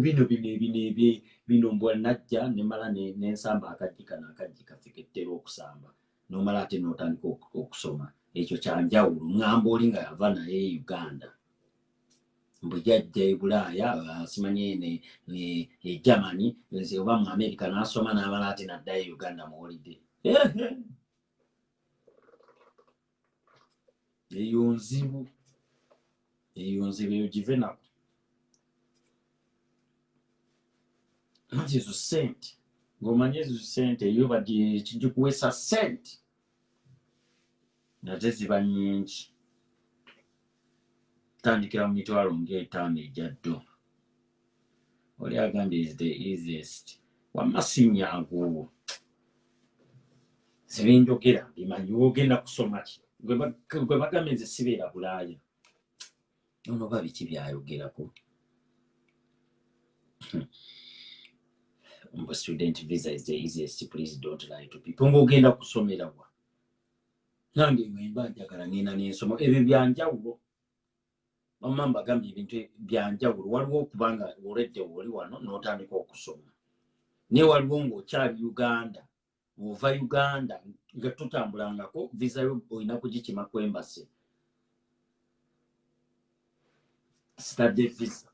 bino mbwa najja nemala nensamba akajji kano akajji kafekettera okusamba nomala ate n'otandika okusoma ekyo kyanjawulo ngamba oli nga yava naye Uganda mbwe jajja e Bulaaya simanye ne Germany oba mu America n'asoma n'amala ate n'addayo Uganda mu holiday eyo nzibu eyo give nako ezo sente ng'omanye ezo sente eyo kijikuweesa sente nate ziba nnyingi tandikira mu mitwalo ng'etaano ejjaddo. Oli agambye is the easiest. Wamma sinnyangu. Sibinjogera bimanyi ogenda kusoma ki. Gwe bagambye nze sibeera Bulaaya. Ono oba biki byayogerako. Student visa is the easiest. Please don't lie to people. Ng'ogenda kusomera wa. Nange mba njagala ngenda n'ensoma. Ebyo byanjawulo. Wamma mbagambye ebintu byanjawulo. Waliwo okubanga oledde oli wano n'otandika okusoma. Ne waliwo ng'okyali Uganda. Ova Uganda nga tutambulangako visa yo olina kugikima ku embassy. Study visa.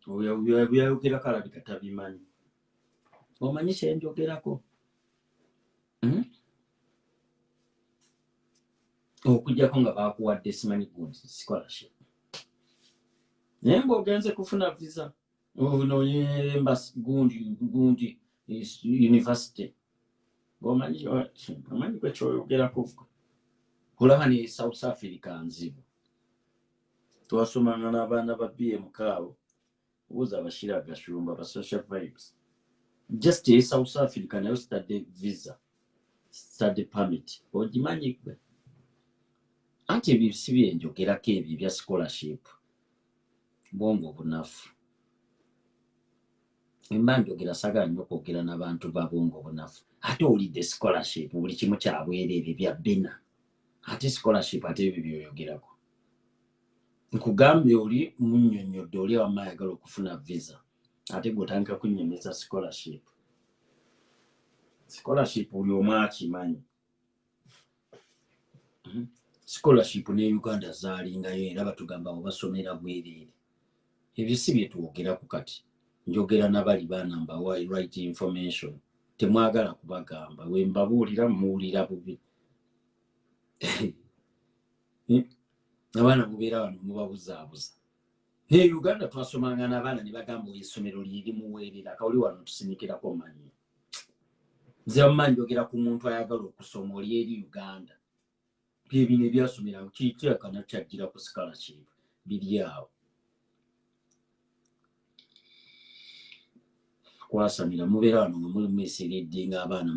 Byayogera kalabika tabimanyi. Omanyi kye njogerako? Okujjako nga baakuwadde simanyi gundi scholarship. Naye ng'ogenze kufuna visa onoonye embassy gundi university. Omanyi kwe kyoyogerako. Olaba ne South Africa nzibu. Twasomanga n'abaana ba BMK abo. Ubuuza Bashira Gashumba ba social vibes. Just in South Africa nayo study visa. Study permit. Ogimanyi kwe. Anti ebyo si byenjogerako ebyo bya scholarship. Bwongo bunafu. Mba njogera sagala nnyo okwogera n'abantu ba bwongo bunafu. Ate olidde scholarship buli kimu kya bwereere bya bena. Ate scholarship ate ebyo byoyogerako. Nkugambye oli munnyonnyodde oli wamma ayagala okufuna visa. Ate gw'otandika kunnyonnyoza scholarship. Scholarship buli omu akimanyi. Scholarship ne Uganda zaalingayo era batugamba obasomera bwereere. Ebyo si bye twogerako kati. Njogera n'abali baana mbawa right information. Temwagala kubagamba. We mbabuulira muwulira bubi. Abaana mubeera wano mubabuzaabuza. Ne Uganda twasomanga n'abaana ne bagamba essomero liri muweerera. Kawuli wano tusinikirako manyi. Nze wamma njogera ku muntu ayagala okusoma oli eri Uganda. Bino ebyasomera kiyitira kyajjira ku scholarship. Biri awo. Kwasamira mubeera wano nga muli mwesiridde ng'abaana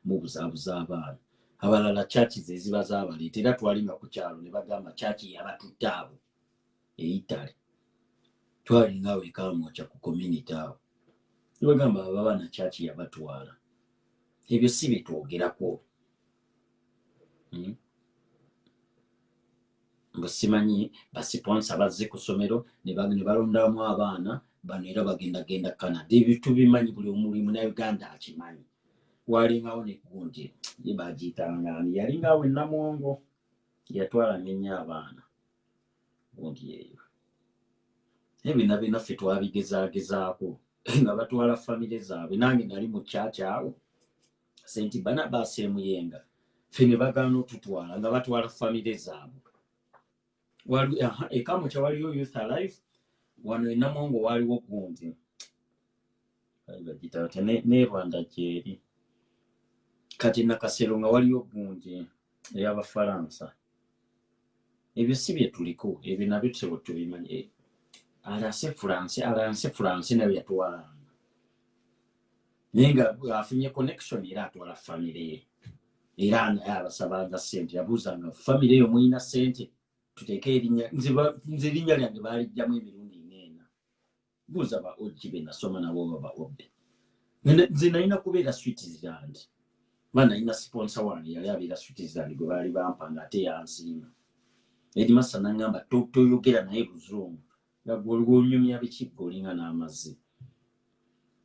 mubuzaabuza abaana. Abalala church ze ziba zaabaleeta era twalinga ku kyalo ne bagamba church yabatutte abo Italy. Twalinga awo ekamwoca ku community awo. Ne bagamba abaana church yabatwala. Ebyo si bye twogerako. Simanyi basiponsa bazze ku ssomero ne balondamu abaana bano era bagenda Canada. Ebyo tubimanyi buli omulimu na Uganda akimanyi. Walingawo ne gundi ye bagiyitanga ani yalingawo e Namongo yatwala nnyo abaana gundi eyo. Ebyo naffe twabigezaagezaako nga batwala famire zaabwe. Nange nali mu church awo St. Barnabas e Muyenga. Ffe ne bagaana otutwala nga batwala famire zaabwe. Ekamukya waliyo Youth Alive. Wano e Namongo waliwo gundi. Bagiyita ne Rwanda gyeri. Kati Nakasero nga waliyo gundi ey'Abafalansa. Ebyo si bye tuliko. Ebyo nabyo tusebo tubimanyi. Alliance France nayo yatwalanga. Naye nga afunye connection era atwala famire ye. Era naye abasabanga ssente. Yabuuzanga famire eyo muyina ssente. Tuteeke erinnya. Nze erinnya lyange baalijjamu emirundi 4. Buuza ba Oji be nasoma nabo baba Obbe. Nze nalina kubeera Switzerland. Bana ina sponsor wange yali abeera Switzerland gwe baali bampanga ate yansiima. Edimasa n'angamba toyogera naye Luzungu. Nga gw'onyumya bikiggo olinga n'amazzi.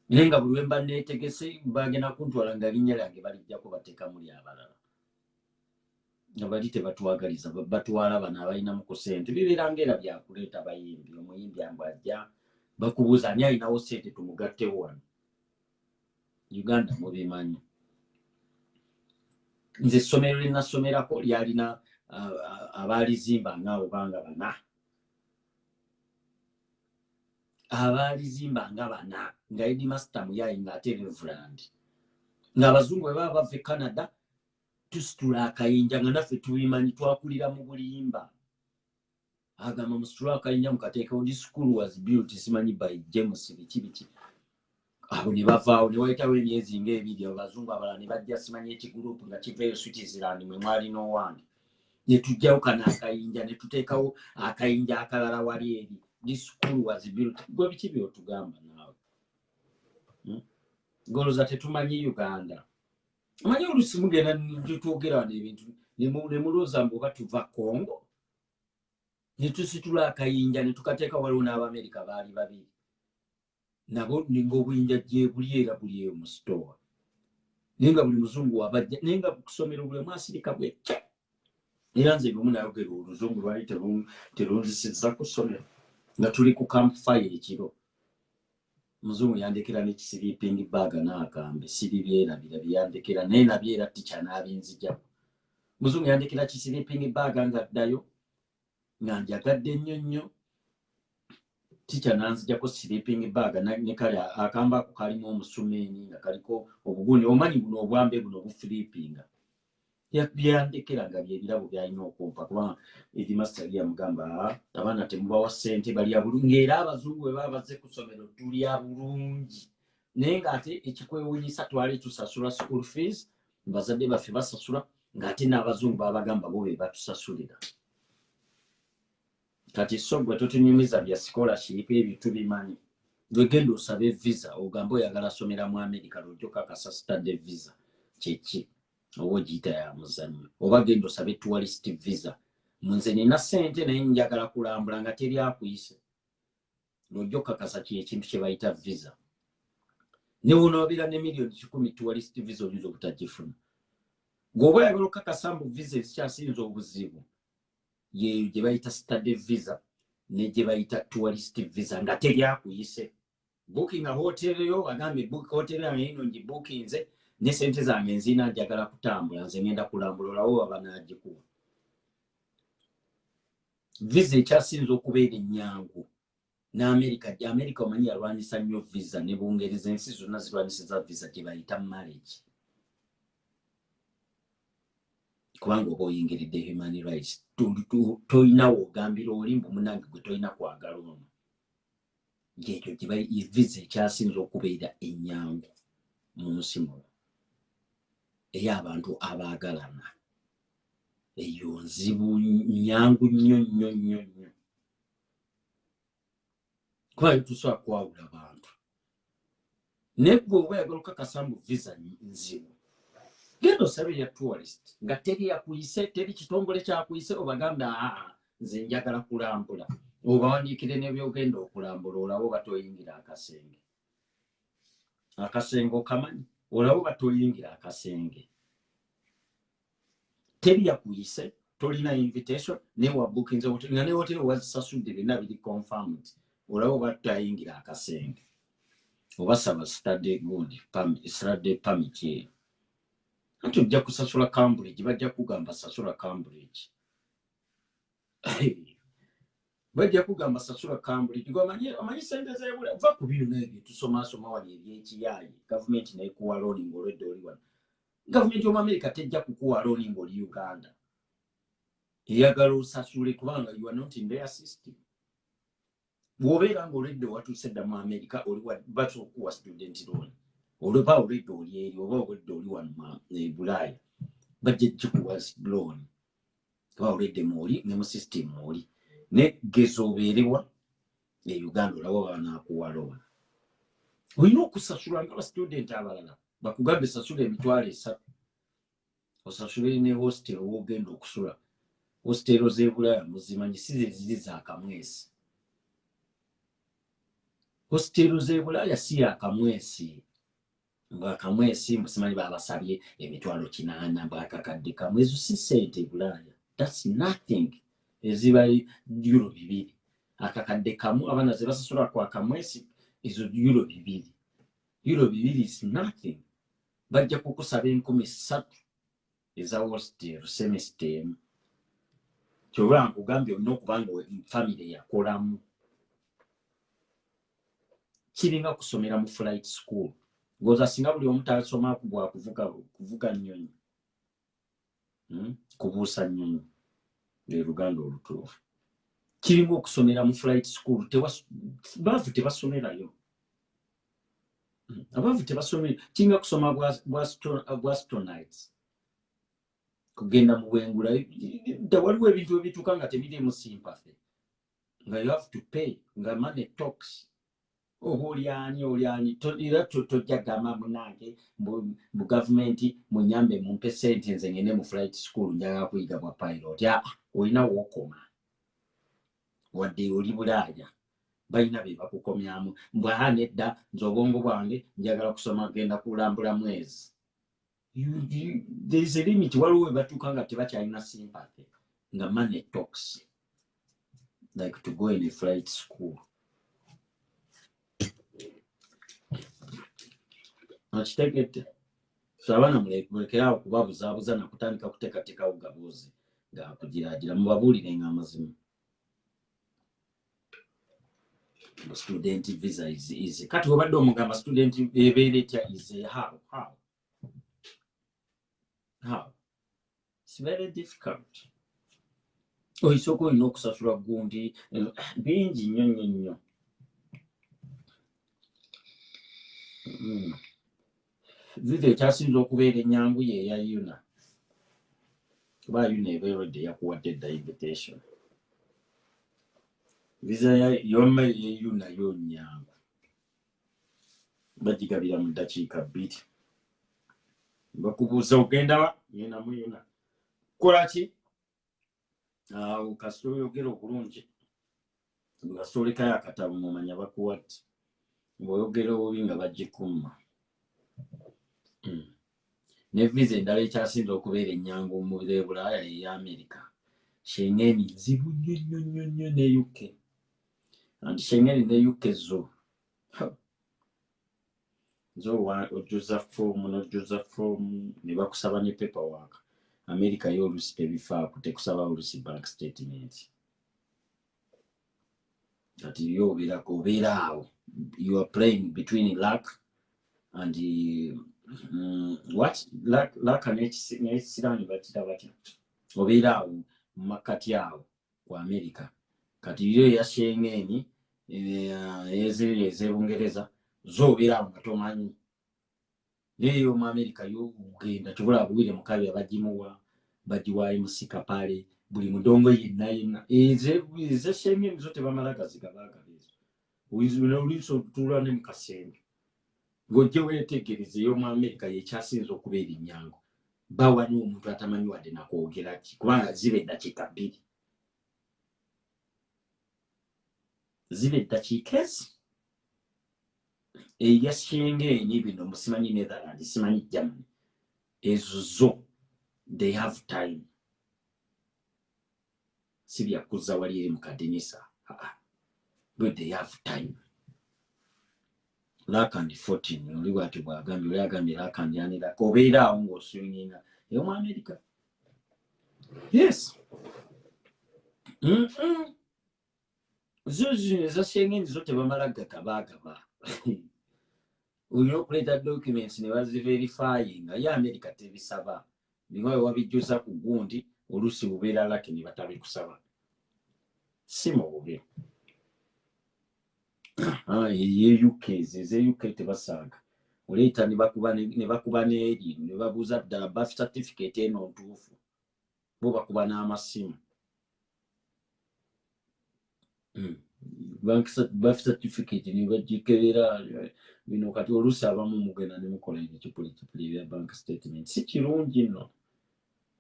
Naye nga buli wemba neetegese bagenda kuntwala nga linnya lyange balijjako bateeka muli abalala. Nga bali tebatwagaliza batwala bano abalinamu ku ssente. Bibeeranga era byakuleeta bayimbi. Omuyimbi angu ajja bakubuuza ani alinawo ssente tumugattewo wano. Uganda mubimanyi. Nze essomero lye nasomerako lyalina abaalizimba ng'abo banga bana. Abaalizimba nga bana nga headmaster muyayi ng'ate Reverend. Ng'abazungu bwe baba bava e Canada tusitula akayinja nga naffe tubimanyi twakulira mu bulimba. agamba musitula akayinja mukateekawo this school was built simanyi by James biki abo ne bavaawo ne wayitawo emyezi ng'ebiri abazungu abalala ne bajja simanyi ekigurupu nga kiveeyo Switzerland mwe mwali n'owange ne tujjawo kana akayinja ne tuteekawo akayinja akalala wali eri this school was built gwe biki byotugamba naawe goloza tetumanyi Uganda amanyi olusi mugenda twogera wano ebintu ne mulooza mbu oba tuva Congo ne tusitula akayinja ne tukateeka waliwo n'Abamerika baali babiri nabo ng'obuyinja gye buli era buli eyo mu sitowa naye nga buli muzungu wabajja naye nga kusomera bulemu asirika bwekya era nze lumu nayogera oluzungu lwali terunzisizza ku ssomero nga tuli ku campfire ekiro muzungu yandekera n'ekisiriipingi baaga n'akambe siribyerabira byandekera naye nabyera tica n'abinzijako muzungu yandekera kisiriipingi baaga nga addayo nga njagadde nnyo nnyo tica nanzijako sleeping bag ne kale akamba ako kalimu omusumeeni nga kaliko obuguni omanyi buno obwambe buno obufilipinga byandekera nga byebirabo byalina okumpa kubanga edimaster yamugamba abaana temubawa ssente balya bulungi era abazungu bwe baba bazze ku ssomero tulya bulungi naye ng'ate ekikwewuunyisa twali tusasula school fees bazadde baffe basasula ng'ate n'abazungu babagamba bo be batusasulira kati sogwe totunyumiza bya scholarship ebyo tubimanyi lwegenda osabe visa ogamba oyagala somera mu America lwojja okakasa study visa kyeki oba ogiyita ya muzannyo oba genda osabe tourist visa munze nina ssente naye njagala kulambula nga teri akuyise lwojja okakasa kyekintu kye bayita visa ne wonoobera ne miliyoni 10 tourist visa oyinza obutagifuna ng'oba oyagala okakasa mbu visa ezikyasinza obuzibu yeyo gye bayita study visa ne gye bayita tourist visa nga teri akuyise booking a hotel yo agambe book hotel yange ino ngibookinze ne sente zange nzina njagala kutambula nze ngenda kulambula olawo baba n'agikuwa visa ekyasinza okubeera ennyangu n'Amerika omanyi yalwanyisa nnyo visa ne Bungereza ensi zonna zirwanyisiza visa gye bayita marriage kubanga oba oyingiridde human rights tolina wogambira oli mbu munange gwe tolina kwagala ono gyekyo gye visa ekyasinza okubeera ennyangu mu nsi muno ey'abantu abaagalana eyo nzibu nnyangu nnyo nnyo nnyo nnyo kuba tusobola kwawula bantu naye gwe oba oyagala okukakasa mbu visa nzibu genda osabe ya tourist nga teri yakuyise teri kitongole kyakuyise obagambe nze njagala kulambula obawandiikire n'ebyogenda okulambula olawo batoyingira akasenge okamanyi olawo batoyingira akasenge teri yakuyise tolina invitation naye wabookinze hotel nga ne hotel wazisasudde byonna biri confirmed olawo batayingira akasenge obasaba study permit eyo anti ojja kusasula Cambridge bajja kugamba sasula Cambridge bajja kugamba sasula Cambridge omanyi sente zebula va ku bino nebyo tusomasoma wali ebyekiyaayi gavumenti nekuwa looni ng'olwedde oli wano gavumenti y'omu America tejja kukuwa looni ng'oli Uganda eyagala osasule kubanga you are not in their system bw'obeera ng'olwedde watuuse dda mu America oli basobola okukuwa student loan olwoba olwedde oli eri oba olwedde oli wano Bulaaya bajja gikuwa loan oba olwedde mwoli ne mu system mwoli ne geza obeerewa Uganda olawo banaakuwa loan olina okusasula nga student abalala bakugambe sasula $3,000 osasule ne hostel w'ogenda okusula hostelo z'e Bulaaya muzimanyi si ze ziri za kamwesi hostelo z'e Bulaaya si ya kamwesi bwakamwesi musimanyi babasabye $800 bwakakadde kamwe ezo si ssente Bulaaya that's nothing eziba euro 2 akakadde kamu abaana ze basasula kwa kamwesi ezo euro 2 is nothing bajja kukusaba $3,000 eza hostel semester emu kyobula nkugambye olina okubanga family yakolamu kiringa kusomera mu flight school ngoza singa buli omuntu asoma bwa kuvuga nnyonyi kubuusa nnyonyi Luganda olutuufu kirimu okusomera mu flight school baavu tebasomerayo. Abaavu tebasomera kinga kusoma bwa astronauts kugenda mu bwengula waliwo ebintu ebituuka nga tebirimu sympathy nga you have to pay nga money talks. Oba oli era tojja gamba munange mu gavumenti munyambe mumpe sente nze ngende mu flight school njagala kuyiga bwa pilot. Olina wookoma wadde oli Bulaaya balina be bakukomyamu mbwa nedda nze obwongo bwange njagala kusoma genda kulambula mwezi. There is a limit. Waliwo we batuuka nga tebakyalina sympathy nga money talks like to go in a flight school. Nakitegedde so abaana mulekerawo kubabuzaabuza nakutandika kuteekateekawo gabuuzi gaakugiraagira mubabuulirenga amazima. Student visa is easy. Kati wabadde omugamba student ebeera etya is how? It's very difficult. Oyisooka olina okusasula gundi bingi nnyo. Visa ekyasinza okubeera ennyangu ye eya UNA. Kuba UNA ebeeredde yakuwadde dda invitation. Visa yonna ye UNA yo nnyangu. Bagigabira mu ddakiika 2. Bakubuuza ogenda wa? Ngenda mu UNA. Kola ki? Awo kasita oyogera obulungi. Kasita olekayo akatabo mumanya bakuwadde. Bw'oyogera obubi nga bagikumma. Ne visa endala ekyasinza okubeera ennyangu mu Bulaaya eya Amerika. Schengen nzibu nnyo ne UK. Anti Schengen ne UK zo ojjuza foomu ne bakusaba ne paperwork. America yo oluusi tebifaako tekusaba oluusi bank statement. Kati yo obeera awo. You are playing between luck and what? Luck and n'ekisiraani bakita batya. Obeera awo mu makkati awo ku America. Kati yo eya Schengen ez'Ebungereza zo obeera awo nga tomanyi. Neyo mu America yo ogenda kibula buwire mukabi abagimuwa bagiwaayo musikapale buli mudongo yenna. Eze Schengen zo tebamala gazigabaagaba ezo. Oliiso otuula ne mu kasembe. Ng'ojje weetegereze yo mu America yekyasinza okubeera ennyangu. Bawa n'omuntu atamanyi wadde nakwogera ki kubanga ziba eddakiika 2. Ziba eddakiika ezi. Eya Schengen bino musimanyi Netherlands simanyi Germany. Ezo zo they have time. Si byakuzza wali eri mu kadinisa. But they have time. Luck and fortune oli bw'atyo bw'agambye oli agambye luck and yanira obeera awo ng'oswinginga eyo mu America. Yes. Zo zino eza Schengen zo tebamala gagabaagaba. Olina okuleeta documents ne baziverifyinga ye America tebisaba. Niwe wabijjuza ku gundi oluusi bubeera laki ne batabikusaba. Si mu bubi. Ye UK ze UK tebasaaga. Oleeta ne bakuba n'eri ne babuuza ddala birth certificate eno ntuufu. Bo bakuba n'amasimu. Birth certificate ne bagikebera bino kati oluusi abamu mugenda ne mukola ekipulipuli bya bank statement. Si kirungi nno.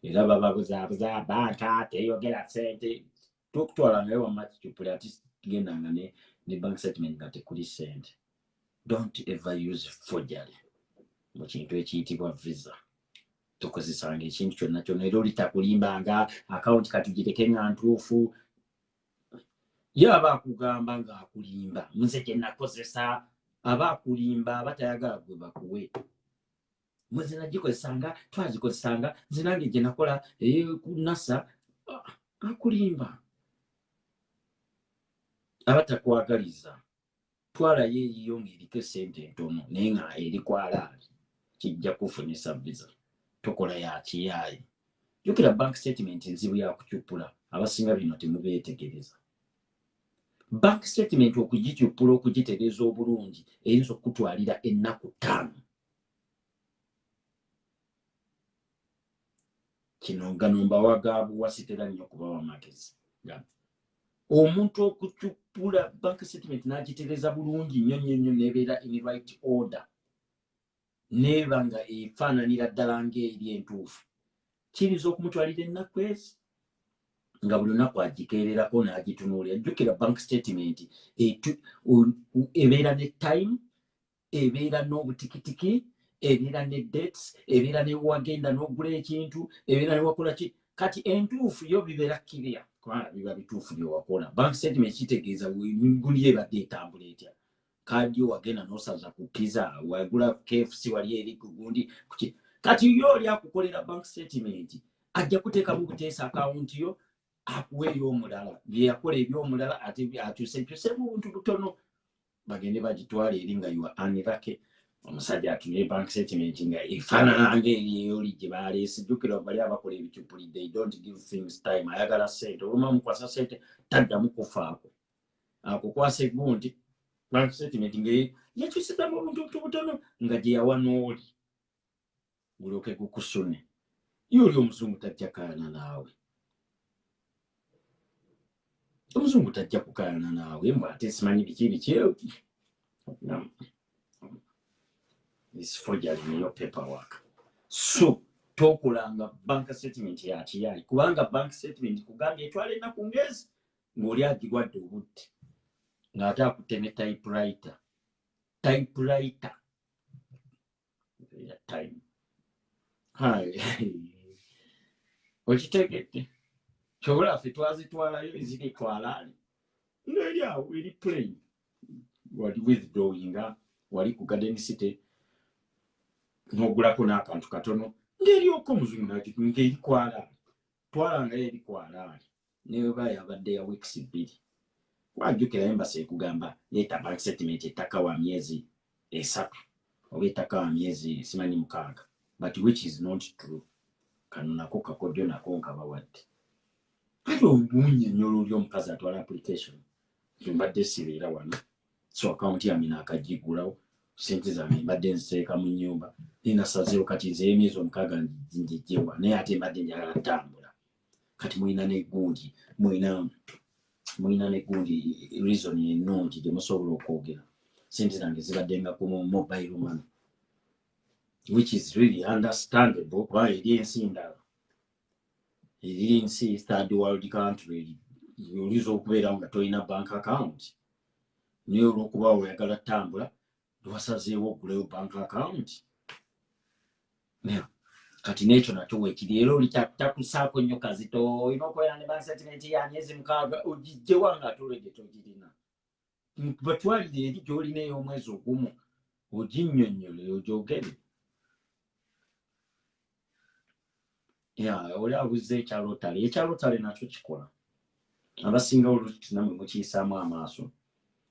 Era bababuzaabuza banka teyogera ssente. Tokutwala naye wamma kipuli ati gendanga ne bank statement nga tekuli ssente. Don't ever use forgery mu kintu ekiyitibwa visa. Tokozesanga ekintu kyonna kyonna era olitakulimbanga akawunti katugireke nga ntuufu. Ye aba akugamba ng'akulimba nze kye nakozesa aba akulimba abatayagala gwe bakuwe. Mweze nagikozesanga twazikozesanga nze nange gye nakola ku NASA akulimba. Abatakwagaliza twala yeeyiyo ng'eriko ssente ntono naye nga eri kwalaali kijja kufunisa visa. Tokola yakiyaayi. Jjukira bank statement nzibu ya kukyupula. Abasinga bino temubeetegereza. bank statement okugicupula okugitereeza obulungi eyinza okutwalira ennaku 5. Kino gano mbawagaabuwa sitera nnyo kubawa amagezi. Omuntu okucupula bank statement n'agitereeza bulungi nnyo n'ebeera in right order neeba nga efaananira ddala ng'eri entuufu, kiyinza okumutwalira ennaku ezi nga buli lunaku agikeererako n'agitunuulira. Jjukira bank statement ebeera ne time, ebeera n'obutikitiki, ebeera ne dates, ebeera ne wagenda n'ogula ekintu, ebeera ne wakola ki. Kati entuufu yo bibeera clear, kubanga biba bituufu bye wakola. Bank statement kitegeeza buli ebadde etambula etya. Kaadi yo wagenda n'osaza ku pizza, wagula KFC wali eri ku gundi. Kati yo oli akukolera bank statement ajja kuteeka mu kuteesa akawunti yo akuwa eby'omulala bye yakola eby'omulala ate akyusekyuse mu buntu butono bagende bagitwala eri nga yuwa anirake. Omusajja atunye bank statement nga efaanana ng'eri ey'oli gye baleese. Jjukira bali abakola ebicupuli, they don't give things time. Ayagala ssente, oluma mukwasa ssente taddamu kufaako. Akukwasa eggundi bank statement nga yakyusizzamu obuntu butono nga gye yawa n'oli gulyoke gukusune. Yo oli omuzungu tajja kaayana naawe. Omuzungu tajja kukaayana naawe mbw ate simanyi biki. This forgery in your paperwork. So tokulanga bank statement ya kiyayi kubanga bank statement kugambye etwala ennaku ngezi ng'oli agigwadde obudde ng'ate akutte ne typewriter ya time. Okitegedde kyobola ffe twazitwalayo eziri twalaali ng'eri awo eri plain wali withdrawinga wali ku Garden City n'ogulako n'akantu katono ng'eri okko omuzungu ng'eri kwalaali twalanga eri kwalaali neba yabadde ya weeks 2. Wajjukira embassy ekugamba leeta bank statement ettaka wa myezi 3 oba ettaka wa myezi simanyi 6, but which is not true. Kano nako kakodyo nako nkabawadde. Kati omunnyonnyola oli omukazi atwala application mbadde sibeera wano, so account yange naakagigulawo, sente zange mbadde nziteeka mu nnyumba, ninasazeewo kati nze emyezi 6 njijjewa naye ate mbadde njagala ttambula. Kati mulina n'eggundi reason ennungi gye musobola okwogera. Sente zange zibadde nga ku mobile money, which is really understandable kuba eri ensi ndala, eri ensi third world country oyinza okubeerawo nga tolina bank account naye olw'okuba oyagala ttambula lwasazeewo oguleyo bank account. Kati n'ekyo nakyo weekiri era oli takusaako nnyo kazito, olina okubeera ne bank statement ya myezi 6 ogijjewa nga ate olwo gye togirina. Batwalire eri gy'olina ey'omwezi ogumu oginnyonnyole ogyogere. Oli abuze ekyalotale, ekyalotale nakyo kikola. Abasinga oluusi namwe mukiyisaamu amaaso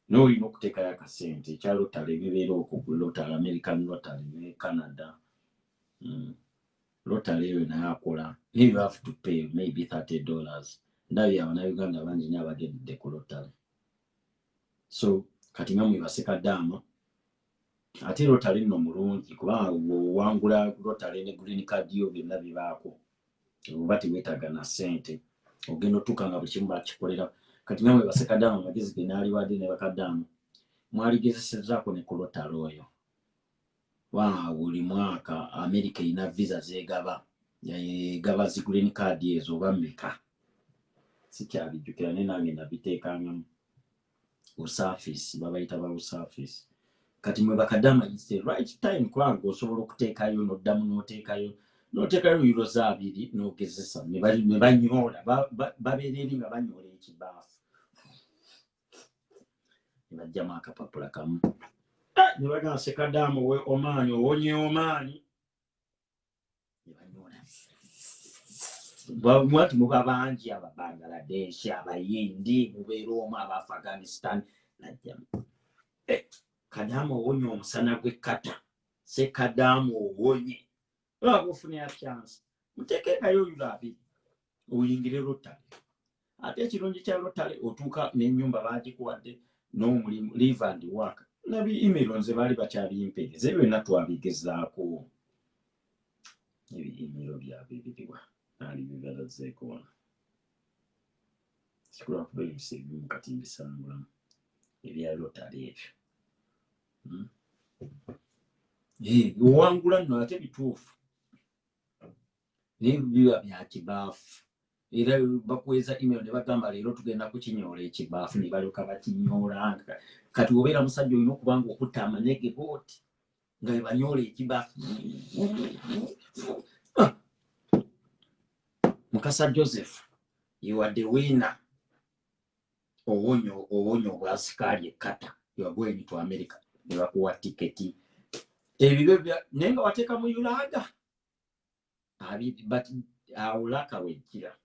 naye olina okuteekayo akasente. Ekyalotale bibeera okulotale, American lottery ne Canada. Lottery eyo naye akola. You have to pay maybe $30. Ndabye Abannayuganda bangi nnyo abagedde ku lottery. So kati nga mwebasekadaama ate lottery nno mulungi kubanga wangula lottery ne green card yo byonna bibaako. Oba teweetaaga na ssente ogenda otuuka nga buli kimu bakikolera. Kati nga mwebasekadaama amagezi ge naaliwadde ne bakadaama mwaligezesezzaako ne ku lottery oyo. Buli mwaka America erina visa zegaba zi green card ezo oba mmeka sikyabijjukira naye nange nabiteekangamu usaafisi, babayita ba usaafisi. Kati mwe bakadaama it's the right time kubanga osobola okuteekayo n'oddamu n'oteekayo euro 2 n'ogezesa ne banyoola babeera eri nga banyoola ekibaafu ne bajjamu akapapula kamu ne bagamba sekadaama owe Omaani owonye Omaani ne banyoola. Mwati muba bangi Ababangladesh, Abayindi, mubeera omu Abafghanistan najjamu. Kadaama owonye omusana gw'ekkata, sekadaama owonye. Olaba ofunira chance muteekekayo euro 2 oyingire lottery ate ekirungi kya Rotary otuuka n'ennyumba bagikuwadde n'omulimu live and work nabi email nze baali bakyabimpeereza ebyo byonna twabigezaako ebiimiro byabwe ebiriwa ali bibalazeeko wano kikula kuba ebisa ebimu kati mbisangulamu ebya Rotary ebyo owangula nno ate bituufu naye biba bya kibaafu era bakuweza email ne bagamba leero tugenda kukinyoola ekibaafu ne balyoka bakinyoola kati obeera musajja olina okuba nga okutta amanyege booti nga bwe banyoola ekibaafu Mukasa Joseph you are the winner owonyo obwasikaali ekkata you are going to America ne bakuwa tiketi ebibyo naye nga wateeka mu Ulaga but awulaka wejjira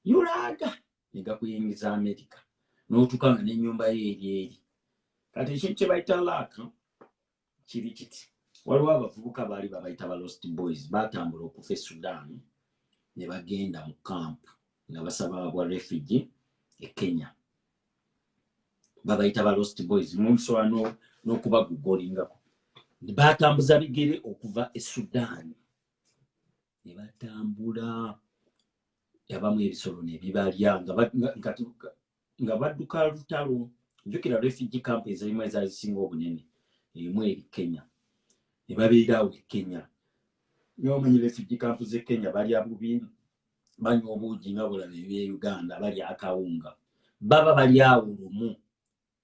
Ulaga ne gakuyingiza America n'otuuka nga n'ennyumba ye eri kati ekintu kye bayita laaka kiri kiti waliwo abavubuka baali babayita ba Lost Boys batambula okufa e Sudan ne bagenda mu camp nga basaba bwa refugee e Kenya babayita ba Lost Boys munsobola n'okubagugolingako batambuza bigere okuva e Sudan ne batambula yabamu ebisolo ne bibalya nga badduka lutalo njukira refugee camp ezirimu ezazisinga obunene erimu eri Kenya ne babeera awo e Kenya n'omanyi refugee camp z'e Kenya balya bubi banywa obuugi nga bulala ebye Uganda balya akawunga baba bali awo lumu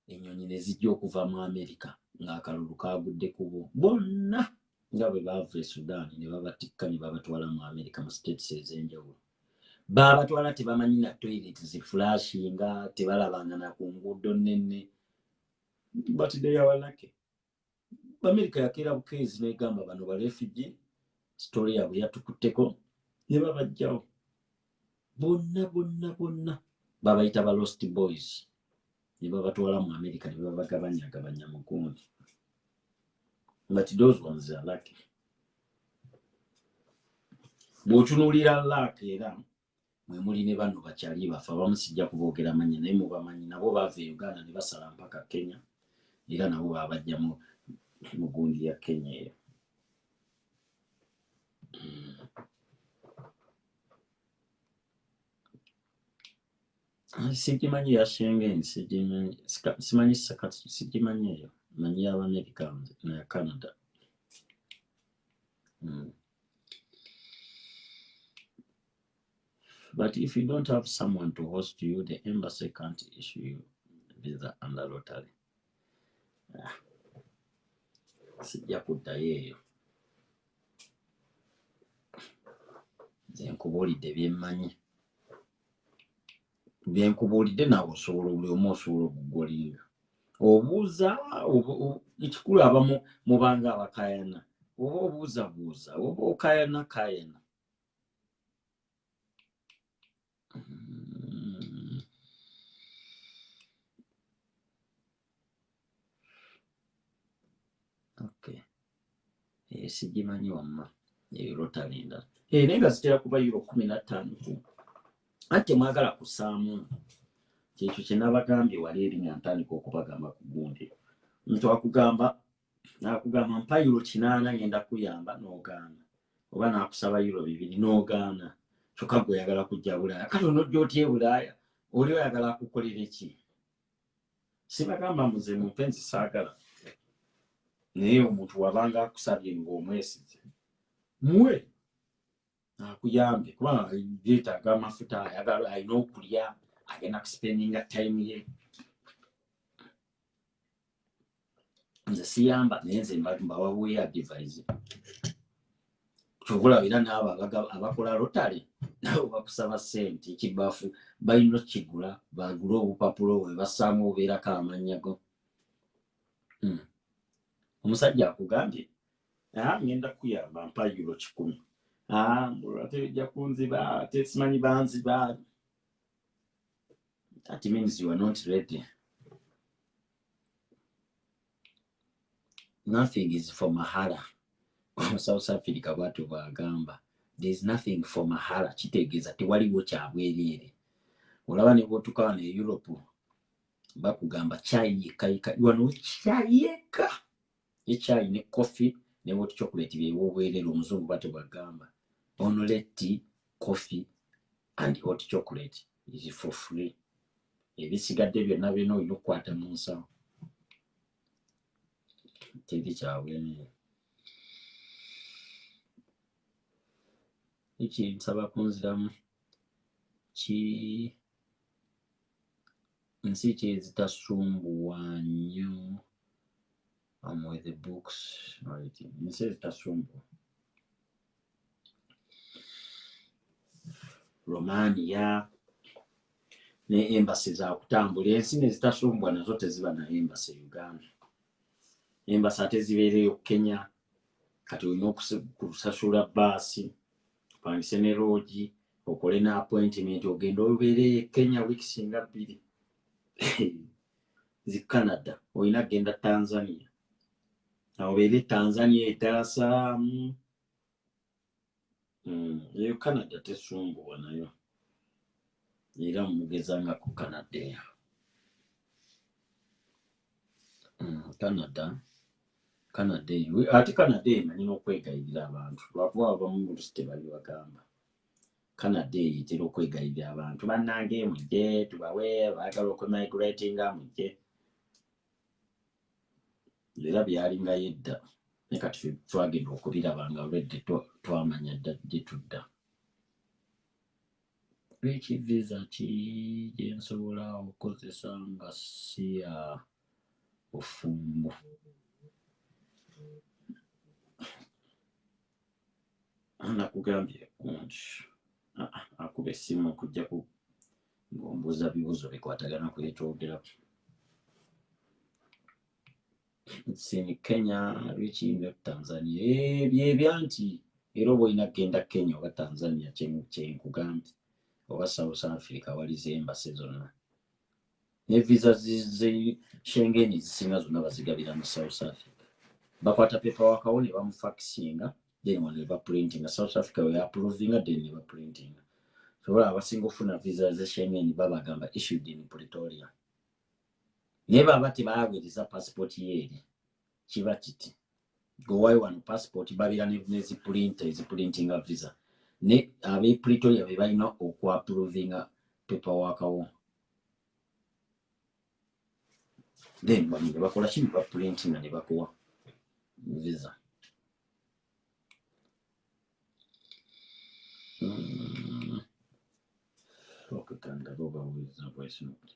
ennyonyi ne zijja okuva mu America ng'akalulu kagudde ku bo bonna nga bwe baava e Sudan ne babatikka ne babatwala mu America mu states ez'enjawulo babatwala tebamanyi na toilet ziflashinga tebalabanga na ku nguudo nnenne but they are lucky America yakeera bukeezi n'egamba bano ba refugee story yabwe yatukutteko ne babajjawo bonna babayita ba Lost Boys ne babatwala mu America ne babagabanya mu gundi but those ones are lucky bw'otunuulira luck era mwe muli ne bano bakyali bafa abamu sijja kuboogera manyi naye mubamanyi nabo baava e Uganda ne basala mpaka Kenya era nabo babajja mu gundi ya Kenya eyo sigimanyi ya Schengen simanyi sakati sigimanyi eyo manyi y'Amerika na Canada But if you don't have someone to host you, the embassy can't issue you visa under Rotary. Sijja kuddayo eyo. Nze nkubuulidde byemmanyi. Byenkubuulidde naawe osobola buli omu osobola okugolinga. Obuuza ekikulu abamu mubanga abakayana. Oba obuuzabuuza, oba okayana. Okay. Sigimanyi wamma. Rotary ndala. Naye nga zitera kuba euro 15. Ate mwagala kusaamu. Kyekyo kye nabagambye wali eri nga ntandika okubagamba ku gundi. Omuntu akugamba mpa euro 8 ngenda kuyamba n'ogaana. Oba n'akusaba euro 2 n'ogaana. Kyokka gwe oyagala kujja Bulaaya. Kati onojja otya e Bulaaya? Oli oyagala akukolera ki? Sibagamba muze mumpenzi saagala. Naye omuntu wabanga akusabye ng'omwesize. Muwe akuyambe kubanga yeetaaga amafuta ayagala alina okulya agenda kuspendinga time ye. Nze siyamba naye nze mbawabuya advice. Kyobulabira n'abo abakola Rotary nabo bakusaba ssente ekibaafu balina kigula bagula obupapulo bwe bassaamu obubeerako amannya go. Omusajja akugambye ngenda kuyamba mpa euro 10. Ate ojja kunziba ate simanyi banziba. That means you are not ready. Nothing is for mahala. South Africa bwatu bagamba. There is nothing for mahala. Kitegeeza tewaliwo kya bwereere. olaba ne bw'otuuka wano e Europe bakugamba chai yekka wano chai yekka echai ne coffee ne hot chocolate byewo obwerere omuzungu batebagamba only tea coffee and hot chocolate is for free ebisigadde byonna byonna olina okukwata mu nsawo teri kyabwene iki nsaba kunziramu ki nsi ki ezitasumbuwa nnyo with the books right nsi ezitasumbuwa Romania ne embassy za kutambula ensi nezitasumbwa nazo teziba na embassy Uganda embassy ate zibeereyo Kenya kati olina okusasula baasi opangise ne lodge okole na appointment ogenda obeere Kenya weeks nga 2 zi Canada olina genda Tanzania obeere Tanzania etaasa eyo Canada tesumbuwa nayo era mugezanga ku Canada Canada ate Canada emanyi n'okwegayirira abantu lwakuba abamu bulusi tebali bagamba Canada etera okwegayirira abantu bannange mujje tubawe baagala okwemigratinga mujje era byalinga yedda ne kati twagenda okubirabanga olwedde twamanya dda gye tudda lweki visa ki gye nsobola okukozesa nga si ya bufumbo nakugambye gundi akuba essimu okujja ku ng'ombuuza bibuuzo bikwatagana ku byetwogerako nsini Kenya lwekiyinza Tanzania byebyanti era oba olina kgenda Kenya oba Tanzania kyenkugambye oba South Africa walize embassy zonna ne visa zi Schengen zisinga zonna bazigabira mu South Africa bakwata paperwork awo ne bamufaxinga then wano ne baprintinga South Africa we approvinga then ne baprintinga sobola abasinga ofuna visa ze Schengen babagamba issued in Pretoria ne baba tebaweereza passport yeeri kiba kiti gowayo wano passport babira neziprintinga visa ne abe Pretoria be balina okwaprovinga paperwork awo then bano ne bakola kino baprintinga ne bakuwa visa okutanda boba wiza voice note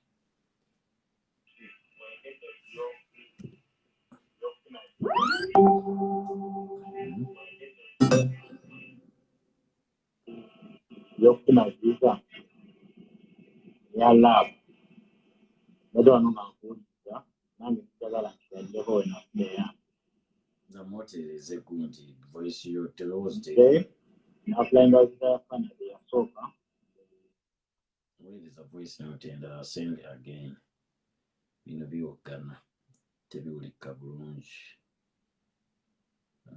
yokufuna visa ya lab bado wanongakuuliza nange njagala nkigaddeko wenafuneya namutereeze gundi voice yo telowoozi nafulayinga visa ya Canada yasooka weereza voice note and send again bino biwoggana tebiwulika bulungi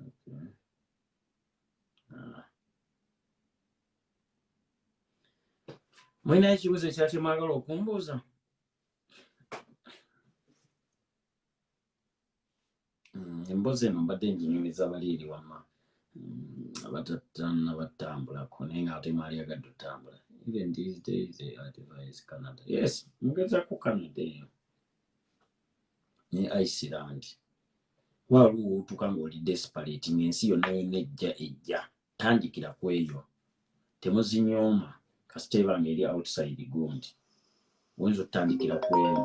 okay. Mwina ekibuuzo ekyate mwagala okumbuuza emboozi eno mbadde nginyumiza bali eri wamma abatatana batambulako naye nga ate mwali agadde otambula even these days advise Canada yes mugezaku Canada eyo ne Iceland waliwo wootuuka ng'oli desperate ng'ensi yonna yonna ejja tandikira ku eyo temuzinyooma kasita ebanga eri outside gundi oyinza otandikira ku eyo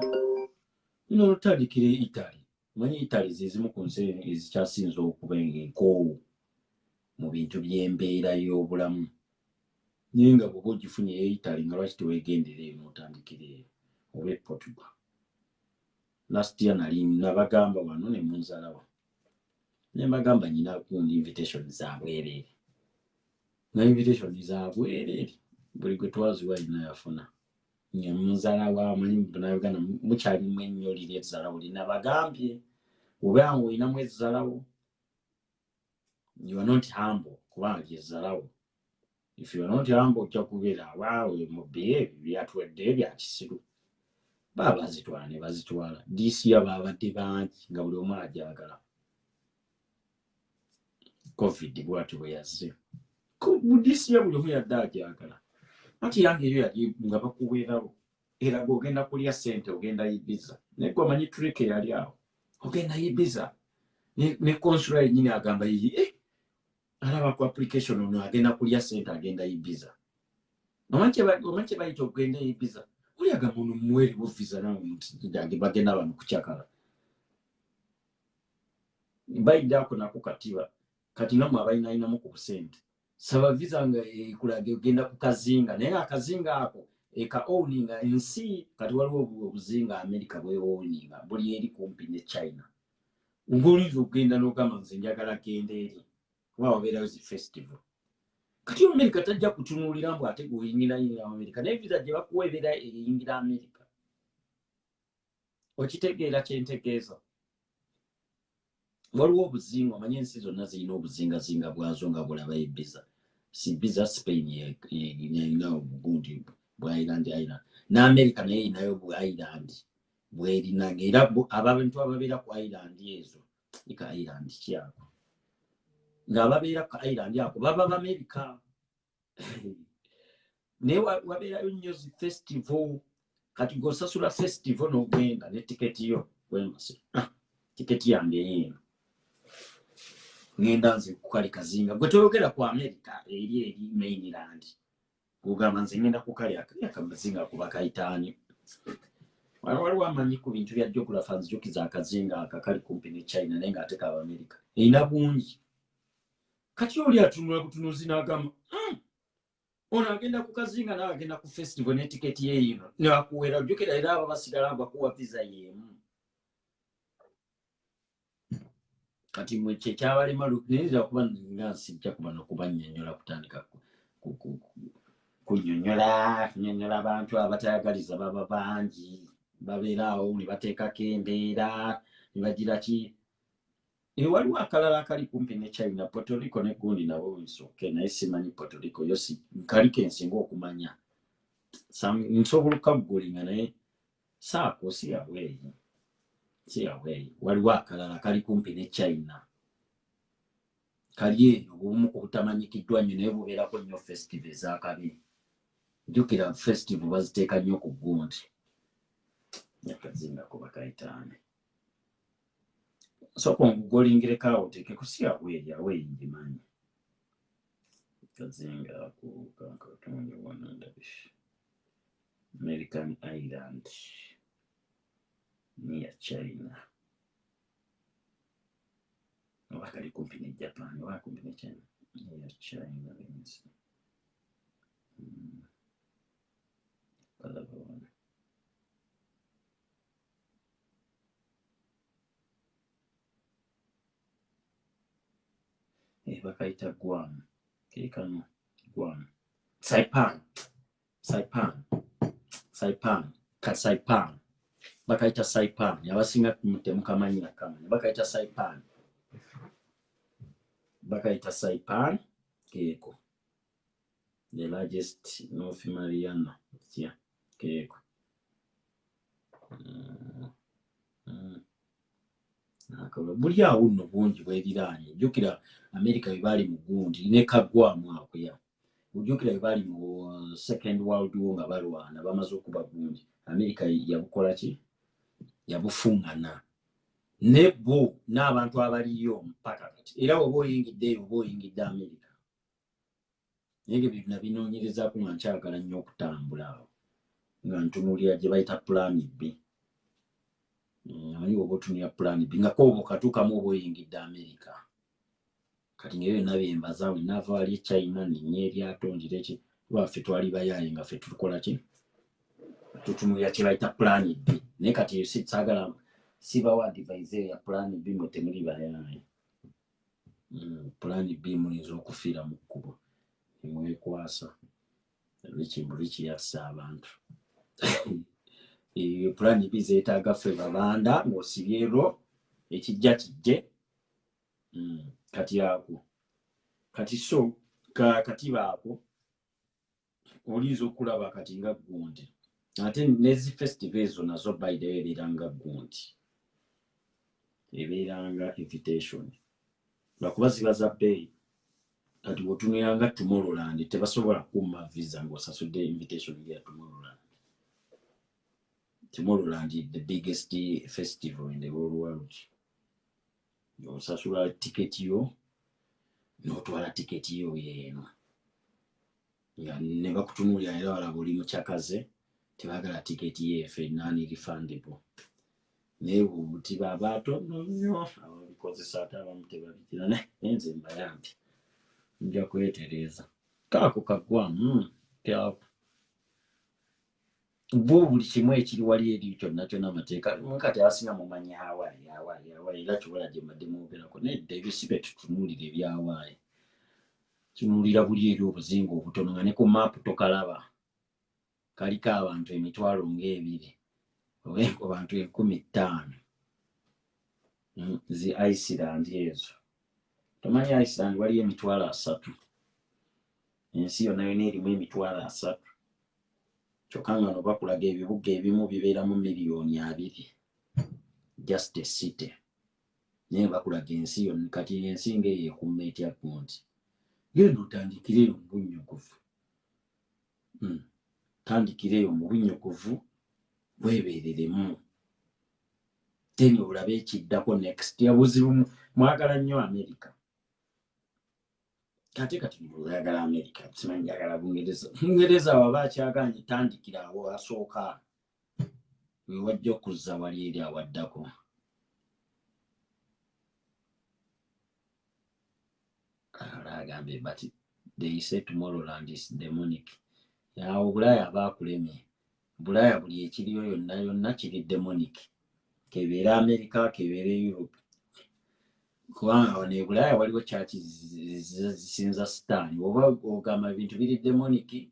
nino olutandikira Italy manyi Italy zezimu ku nsi ezikyasinza okuba enkoowu mu bintu by'embeera y'obulamu naye nga bw'oba ogifunye Italy nga lwaki teweegendera eyo n'otandikira eyo oba Portugal last year nabagamba wano ne munzalawa ne mbagamba nyina gundi invitation za bwereere na invitation za bwereere buli gwe twaziwa yina yafuna munzalawa manyi Bannayuganda mukyalimu ennyo liri ezzalawo linabagambye oba nga olinamu ezzalawo you are not humble kubanga lyezzalawo if you are not humble ojja kubeera waawe mu bye byatwedde bya kisiru baba bazitwala ne bazitwala DC ababadde bangi nga buli omu ajagala covid bwati bwe yazze DC buli omu yadde ajagala ati yange eyo yali nga bakuweerawo era ogenda kulya ssente ogenda yibiza naye gwe omanyi trick yali awo ogenda yibiza ne consular yennyini agamba alaba ku application ono agenda kulya ssente agenda yibiza omanyi kye bayita okugenda yibiza oli agamba ono muweerewo visa nawe bagenda bano kucyakala bayidde ako nako katiba kati namwe abalinaayinamu ku busente saba visa nga ekulaga ogenda ku kazinga naye akazinga ako eka owninga ensi kati waliwo obuzinga America bwewowninga buli eri kumpi ne China ng'oliza okugenda n'ogamba nze njagala genda eri wa wabeerayo zi festival kati America tajja kutunuulira mbu ate guyingira America naye visa gye bakuwa ebeera eyingira America okitegeera kyentegeeza waliwo obuzinga omanye ensi zonna zirina obuzingazinga bwazo nga bulaba ebiza si biza Spain yeyina obugundi bwa Island n'America naye erinayo bu Island bwerinanga era abantu ababeera ku Island ezo eka Island kyako ng'ababeera ku Island ako baba America naye wabeerayo nnyo zi festival kati gosasula festival n'ogenda ne tiketi yo wemase tiketi yange yeeno ngenda nze kukali kazinga gwe toyogera ku America eri mainland kugamba nze ngenda kukali akazinga kuba kayitaani waliwo amanyi ku bintu bya geography nzijukiza akazinga akakali kumpi ne China naye ng'ate kaba America erina bungi kati oli atunula butunuzi n'agamba ono agenda ku kazinga nawe agenda ku festival ne tiketi ye yino newakuweera ojjukira era abo basigala bakuwa visa y'emu kati mwe kyekyabalimu nayinza kuba nga sijja kuba n'okubannyonnyola kutandika kunnyonnyola abantu abatayagaliza baba bangi babeera awo ne bateekako embeera ne bagira ki waliwo akalala akali kumpi ne China Puerto Rico ne gundi nabo nsooke naye simanyi Puerto Rico yo kaliko ensinga okumanya nsobola okukagulinga naye saako si yaweeyi waliwo akalala kali kumpi ne China kali eyo obumu obutamanyikiddwa nnyo naye bubeerako nnyo festival ez'akabi jjukira festival baziteeka nnyo ku gundi akazinga kuba kayitaani soko ngugolingireko awo oteekeko si yaweeyi ngimanyi kazinga ku kankatonde wanandabishi American Island near China oba kali kumpi ne Japan oba kumpi ne China near China bakaita Guam keekano Guam Saipan bakaita Saipan abasinga temukamanya kamanya bakaita Saipan keeko the largest North Mariana keeko buli awo nno bungi bweriraanye jjukira America bwe baali mu gundi ne kagwamu akuya ojjukira bwe baali mu Second World War nga balwana bamaze okuba gundi America yabukola ki yabufuŋŋana ne bo n'abantu abaliyo mpaka kati era oba oyingiddeyo oba oyingidde America naye byonna binoonyerezaako nga nkyagala nnyo okutambula awo nga ntunuulira gye bayita Plan B amanyi oba otunulira Plan B nga koobo katuukamu oba oyingidde America kati nga byonna byembaza we naava wali China ninnya eryato njira ki lwaffe twali bayaaye nga ffe tukola ki tutunulira kye bayita Plan B naye kati saagala sibawa advise ya Plan B mwe temuli bayaaye Plan B muyinza okufiira mu kkubo nemwekwasa buli kiyasa abantu Plan B zeetaaga ffe babanda ng'osibyerwo ekijja kijje kati ako kati so katiba ako oyinza okulaba kati nga gundi ate nezi festival ezo nazo by the way ebeeranga gundi ebeeranga invitation lwakuba ziba za bbeeyi kati bw'otunulanga Tomorrowland tebasobola kumma visa ng'osasudde invitation ya Tomorrowland. Tomorrowland is the biggest festival in the whole world. Osasula tiketi yo n'otwala tiketi yo yeeno ne bakutunuulira era walaba oli mukyakaze tebaagala tiketi yeefe nani refundable naye buti baba atono nnyo ababikozesa ate abamu tebabikira nze mbayambi nja kwetereeza kaako kaggwamu kyako buli kimu ekiri wali eri kyonna kyonna amateeka kati abasinga mumanyi Hawaii era kiwala gye mbadde mwogerako nedda ebyo si bye tutunuulira ebyawaayi tunuulira buli eri obuzinga obutono nga ne ku maapu tokalaba kaliko abantu 2,000 oba abantu 15,000 zi Iceland ezo tomanyi Iceland waliyo 3,000 ensi yonna yonna erimu 3,000 kyokka nga no bakulaga ebibuga ebimu bibeeramu 2,000,000 just a city naye bakulaga ensi yonna kati ensi ng'eyo ekumma etya gundi genda otandikireyo mu bunnyogovu tandikireyo mu bunnyogovu weebeereremu then olabe ekiddako next yabuzibu mwagala nnyo America kati mwagala America simanyi njagala Bungereza waba akyaganye tandikira awo asooka we wajja okuzza wali eri awaddako agambe but they say Tomorrowland is demonic yawo Bulaaya abaakulemye Bulaaya buli ekiriyo yonna kiri demonic kebeera America kebeera Europe kubanga wano e Bulaaya waliwo church zisinza sitaani oba ogamba ebintu biri demonic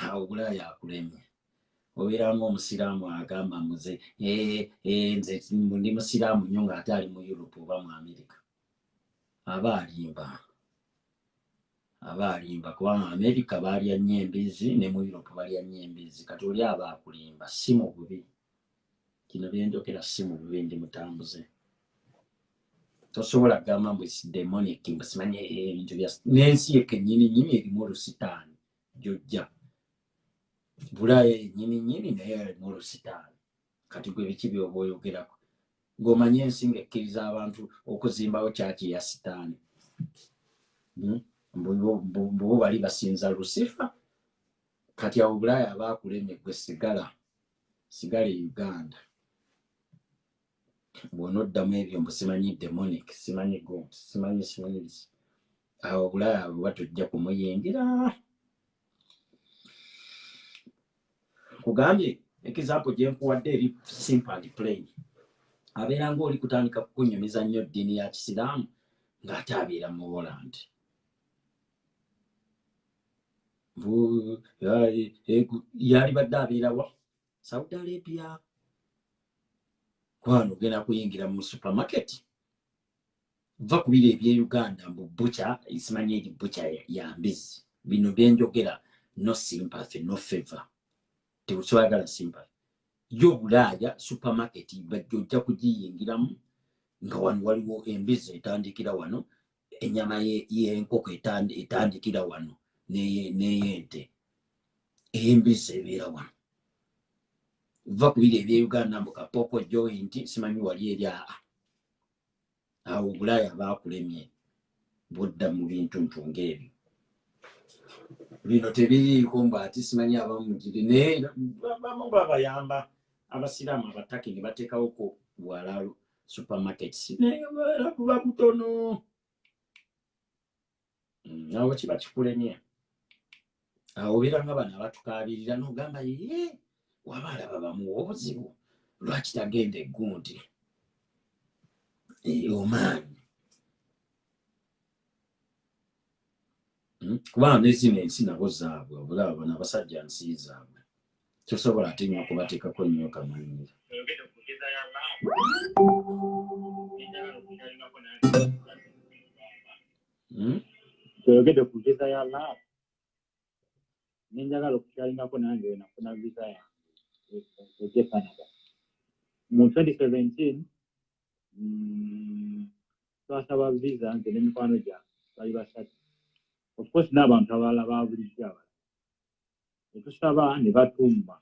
awo Bulaaya akulemye obeera ng'omusiraamu agamba muze nze ndi musiraamu nnyo ng'ate ali mu Europe oba mu America aba alimba kubanga America baalya nnyo embizi ne mu Europe balya nnyo embizi kati oli aba akulimba si mu bubi kino byendokera si mu bubi ndi mutambuze tosobola kugamba mbu esi demonic mbasimanyi ebintu bya n'ensi yekennyini erimu olusitaani gyojja Bulaaya yennyini naye erimu olusitaani kati gwe biki byoba oyogerako ng'omanyi ensi ng'ekkiriza abantu okuzimbawo kyaki ya sitaani bo bali basinza Lucifer kati awo Bulaaya abaakulemye gwe sigala e Uganda bw'onoddamu ebyo mbu simanyi demonic simanyi god simanyi awo Bulaaya bwe batojja kumuyingira kugambye example gye nkuwadde eri simple and plain abeera ng'oli kutandika kukunyumiza nnyo ddiini ya Kisiraamu ng'ate abeera mu Holland yali badde abeera wa Saudi Arabia kwano ogenda kuyingira mu supermarket va ku biro eby'e Uganda mbu bucha isimanyi eri bucha ya mbizi bino byenjogera no sympathy no favor tebukyagala sympathy yo Bulaaya supermarket bajja kugiyingiramu nga wano waliwo embizi etandikira wano ennyama y'enkoko etandikira wano n'ey'ente embizi ebeera wano va ku biro eby'e Uganda mbu kapoko joint simanyi wali eri awo Bulaaya baakulemye bwodda mu bintu ng'ebyo bino tebiriiko mbu ati simanyi abamugiri naye bamu babayamba abasiraamu abataki ne bateekawo ko bwalaalo supermarkets naye buba butono awo kiba kikulemye awo obeera nga bano abatukaabirira n'ogamba waba alaba bamuwa obuzibu lwaki tagenda eggundi omaanyi kubanga nezino ensi nabo zaabwe obulaba bano abasajja nsi zaabwe tosobola ate nnyo okubateekako nnyo kamanyira Tuyogedde ku visa ya laabu nenjagala okukyalingako nange we nafuna visa yange ejje Canada. Mu 2017 twasaba visa nze n'emikwano gyange bali basatu. Of course n'abantu abalala babulijjo abalala. Ne tusaba ne batumba.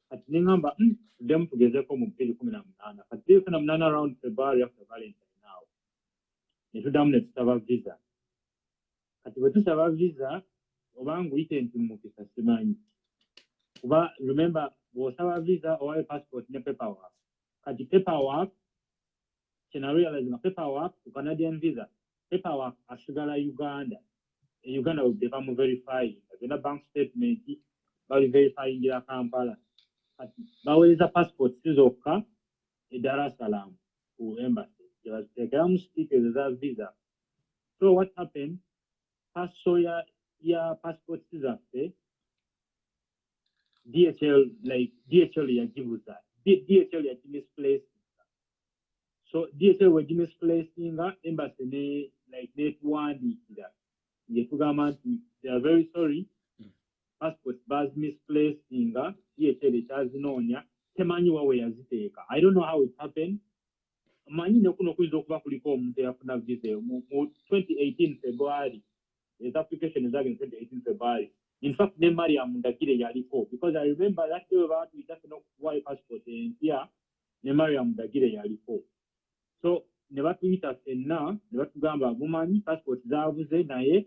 Kati ne ngamba tuddemu tugezeeko mu 2018. Kati 2018 around February after Valentine now. Ne tuddamu ne tusaba visa. Kati bwe tusaba visa oba nguyite nti mukisa simanyi. Kuba remember bw'osaba visa owayo passport ne paperwork. Kati paperwork kina realize nga paperwork ku Canadian visa paperwork asigala Uganda. Uganda will become verifying. Agenda bank statement bali verifying ya Kampala. Kati baweza passport zokka e Dar es Salaam ku embassy. Yabatekera mu stickers za visa. So what happened? Passo ya passport zaffe DHL yagibuza. DHL ya misplaced. So DHL was misplacing embassy ne netwandikira. Yetugamba nti they are very sorry. Passport bas misplacing DHL ekyazinoonya temanyi wawe yaziteeka. I don't know how it happened. Manyi ne kuno kuyinza okuba kuliko omuntu eyafuna visa mu 2018 February. His application is in 2018 February. In fact, ne Mariam Ndagire yaliko because I remember that day about we just know why passport in here ne Mariam Ndagire yaliko. So ne batuyita fenna ne batugamba bumanyi passport zaabuze naye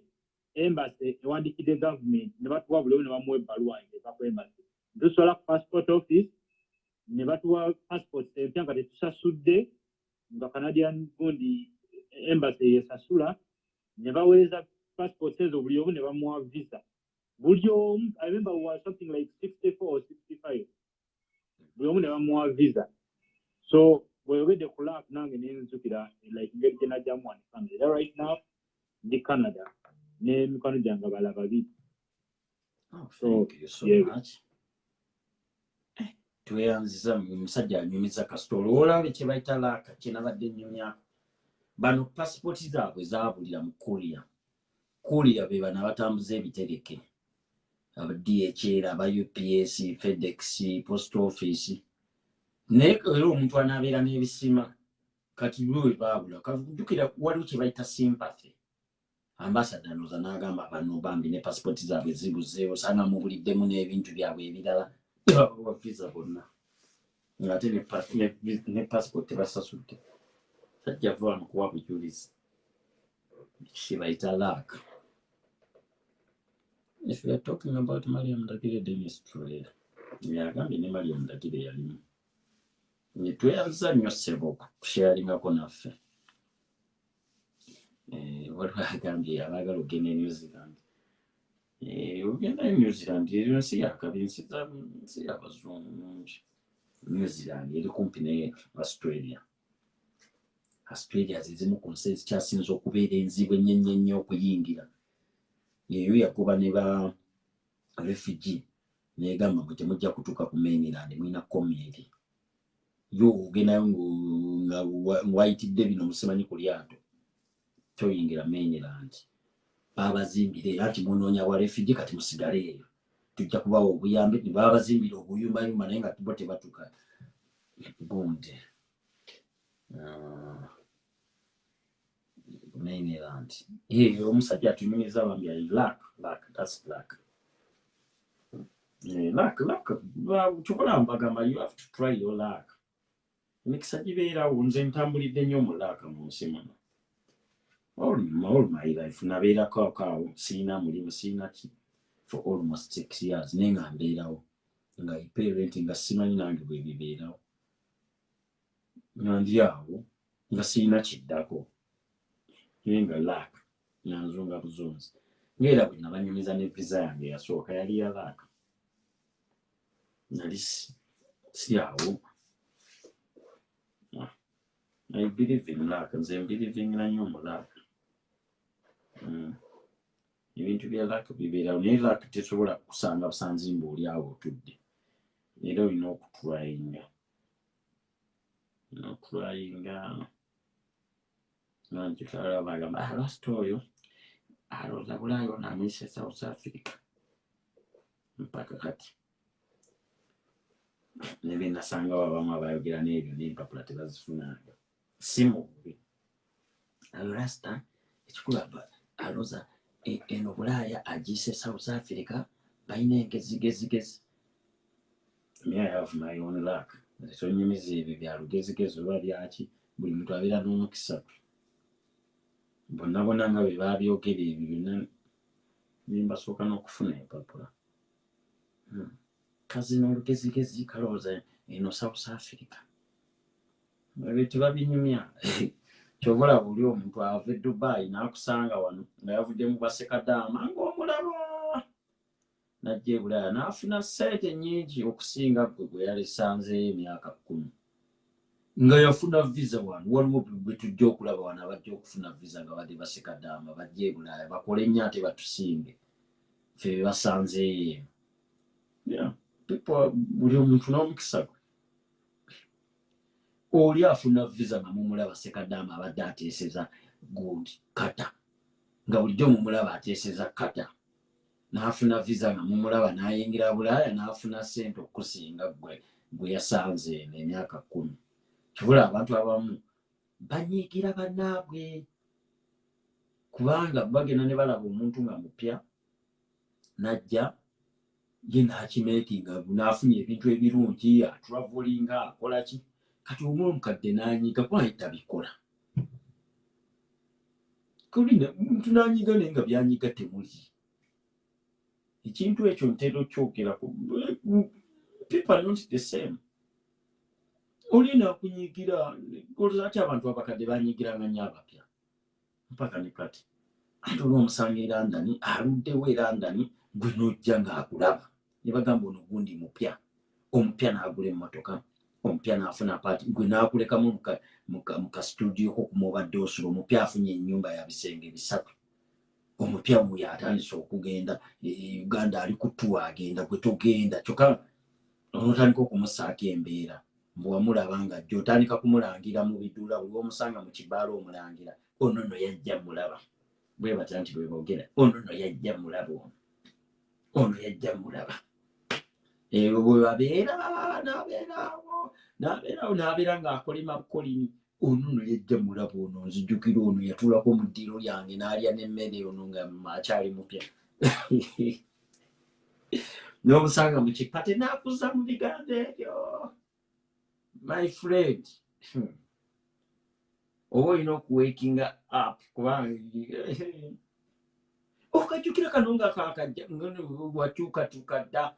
embassy ewandikidde government ne batuwa buli ne bamuwa ebbaluwa engeza ku embassy. Tusobola ku passport office ne batuwa passport empya nga tetusasudde nga Canadian gundi embassy yesasula ne baweereza passport ezo buli omu ne bamuwa visa. Buli omu, I remember we were something like 64 or 65. Buli omu ne bamuwa visa. So bweyogedde ku lack nange nenzukira like ngeri gye najjamu wano Canada. Right now ndi Canada n'emikwano gyange abalala babiri. So Thank you so much. Tweyanziza musajja anyumiza kasitolo olabe kye bayita laaka kye nabadde nnyumyako. Bano pasipoti zaabwe zaabulira mu Korea be bano abatambuza ebitereke. Aba DHL, aba UPS, FedEx, Post Office. Naye era omuntu anaabeera n'ebisima kati lwe baabula. Kajjukira waliwo kye bayita sympathy. Ambassador noza n'agamba bano bambi ne pasipoti zaabwe zibuzeewo osanga mubuliddemu n'ebintu byabwe ebirala. Babawa visa bonna. Ng'ate ne pasipoti tebasasudde. Sajja vva wano kuwa bujulizi. Kye bayita laaka. If we are talking about Mariam Ndagire Dennis Troyer, yagambye ne Mariam Ndagire yalimu. Tweyanziza nnyo ssebo okusharingako naffe. Waliwo agambye abaagala okugenda e New Zealand. Ogenda e New Zealand eyo nsi yakabi nsi y'abazungu. New Zealand eri kumpi ne Australia. Australia zizimu ku nsi ezikyasinze okubeera enzibu ennyo okuyingira. Yeyo yakuba ne ba refugee negamba mwe temujja kutuuka ku mainland mulina komyeri. Yo ogendayo nga wayitidde bino musimanyi ku lyato toyingira mainland. Babazimbire ati munoonya wa refugee kati musigale eyo. Tujja kubawa obuyambi ne babazimbira obuyumbayumba naye nga tubo tebatuuka bunde. Mainland. Omusajja atunyumiza bambi ali lack, that's lack. Lack. Tukola mbagamba you have to try your luck. Emikisa gibeerawo nze ntambulidde nnyo mu lack mu nsi muno. All my life nabeerako awo siina mulimu siina ki for almost 6 years naye nga mbeerawo nga parent nga simanyi nange bwe bibeerawo. Nga ndi awo nga siina kiddako. Nga lack nanzunga buzunzi. Ngera bwe nabanyumiza ne visa yange yasooka yali ya lack. Nali si awo. I believe in luck. Nze believing nnyo mu luck. Ebintu bya luck bibeerawo naye luck tesobola kusanga busanzi ng'oli awo otudde. Era olina okutryinga. Nanti kala bagamba lwasita oyo alooza Bulaayo n'amuyise South Africa. mpaka kati nebe nasanga wabamu abayogera n'ebyo n'empapula tebazifunanga simu alrasta ekikulaba aloza eno Bulaaya agise South Africa balina engezigezi. Me I have my own luck. So nyimizi ebyo bya lugezigezi oba byaki buli muntu abeera n'omukisa. Bonna nga bwe babyogera ebyo byonna nimbasooka n'okufuna empapula. Kazino olugezigezi kalowooza eno South Africa. Ebyo tebabinyumya. Kyobula buli omuntu ava e Dubai n'akusanga wano nga yavudde mu Basekadaama ng'omulaba. Najja e Bulaaya n'afuna ssente nnyingi okusinga gwe yalesanzeeyo emyaka 10. Nga yafuna visa wano waliwo bwe tujja okulaba wano abajja okufuna visa nga badde Basekadaama bajja e Bulaaya bakole nnyo ate batusinge ffe be basanzeeyo. Buli omuntu n'omukisa gwe. Oli afuna visa nga mumulaba Sekadaama abadde ateeseza good kata nga bulijjo mumulaba ateeseza kata n'afuna visa nga mumulaba n'ayingira Bulaaya n'afuna ssente okusinga gwe yasanze emyaka 10. Kibula abantu abamu banyiigira bannaabwe kubanga bagenda ne balaba omuntu nga mupya najja ye n'akimeekinga n'afunye ebintu ebirungi atravolinga akola ki kati omukadde n'anyiiga kwayita bikola. Kulina omuntu n'anyiiga naye nga byanyiiga temuli. Ekintu ekyo ntera okyogerako. People are not the same. Oli n'akunyiigira ati abantu abakadde banyiigiranga nnyo abapya mpaka ne kati. Ate olw'omusanga e London aluddewo e London gwe n'ojja ng'akulaba ne bagamba ono gundi mupya. Omupya n'agula emmotoka. Omupya n'afuna paati gwe n'akulekamu muka studio ko kumubadde osula. Omupya afunye ennyumba ya bisenge 3. Omupya muyo atandise okugenda Uganda ali ku tour agenda gwe togenda kyokka onotandika okumusaako embeera mbu wamulaba nga ajja otandika kumulangira mu biduula buli omusanga mu kibaala omulangira ono nno yajja mulaba bwe batya nti bwe boogera ono nno yajja mulaba ono yajja mulaba. Ebyo bwe babeera n'abeera ng'akolima bukolini ono nno yajja mulaba ono nzijukira ono yatuulako mu ddiiro lyange n'alya n'emmere ono nga akyali mupya. N'omusanga mu kipate n'akuza mu bigambo ebyo. My friend, oba olina okuwakinga up kubanga okajjukira kano nga kakajja wakyukatuuka dda.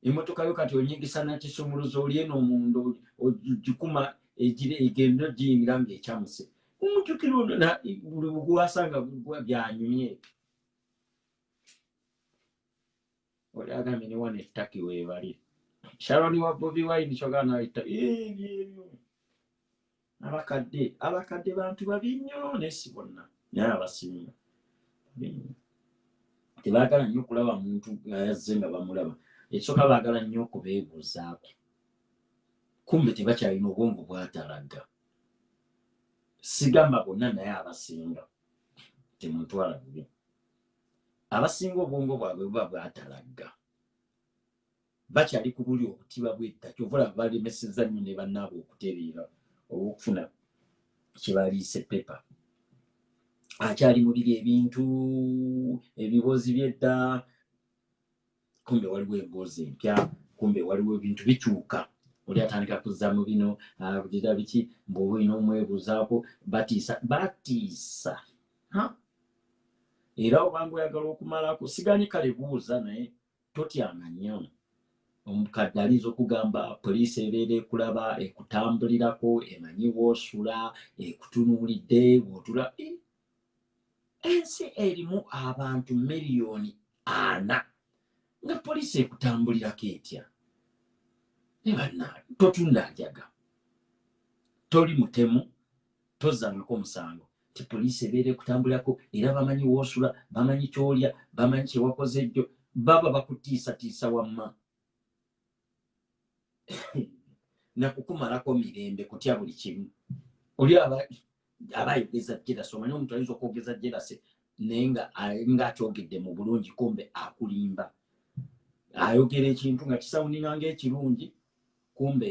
Emmotoka yo kati onyingisa na kisumuluzo oli eno omundo ogikuma egenda giyingira ng'ekyamuse. Omujjukira ono buli bwasanga byanyumye. Oli agambye ne wana ettaki weebali. Sharon wa Bobi Wine kyogana ayita ebyo. Abakadde bantu babi nnyo nesi bonna naye abasinga. Tebaagala nnyo okulaba muntu yazze nga bamulaba. Ekisooka baagala nnyo okubeebuuzaako. Kumbe tebakyalina obwongo bwatalaga. Sigamba bonna naye abasinga. Temuntwala bubi. Abasinga obwongo bwabwe buba bwatalaga. Bakyali ku buli obutiba bw'etta kyovula balemesezza nnyo ne bannaabwe okutereera olw'okufuna kyebaliise pepa. Akyali mu biri ebintu ebibozi by'edda. Kumbe waliwo emboozi empya. Kumbe waliwo ebintu bikyuka. Oli atandika kuzza mu bino abudira biki mbw'oba olina omwebuuzaako batiisa. Era obanga oyagala okumalako siganye kale buuza naye totyanga nnyo. Omukadde aliza okugamba poliisi ebeera ekulaba ekutambulirako emanyi w'osula ekutunuulidde bw'otula. Ensi erimu abantu miliyoni 4 nga poliisi ekutambulirako etya. Ne bannange totunda njaga. Toli mutemu tozzangako omusango. Ti poliisi ebeera ekutambulirako era bamanyi w'osula bamanyi ky'olya bamanyi kye wakoze ejjo baba bakutiisatiisa wamma. Nakukumalako mirembe kutya buli kimu. Oli abayogeza jerasi omanyi omuntu ayinza okwogeza jerasi naye nga akyogedde mu bulungi kumbe akulimba. ayogera ekintu nga kisawuninga ng'ekirungi kumbe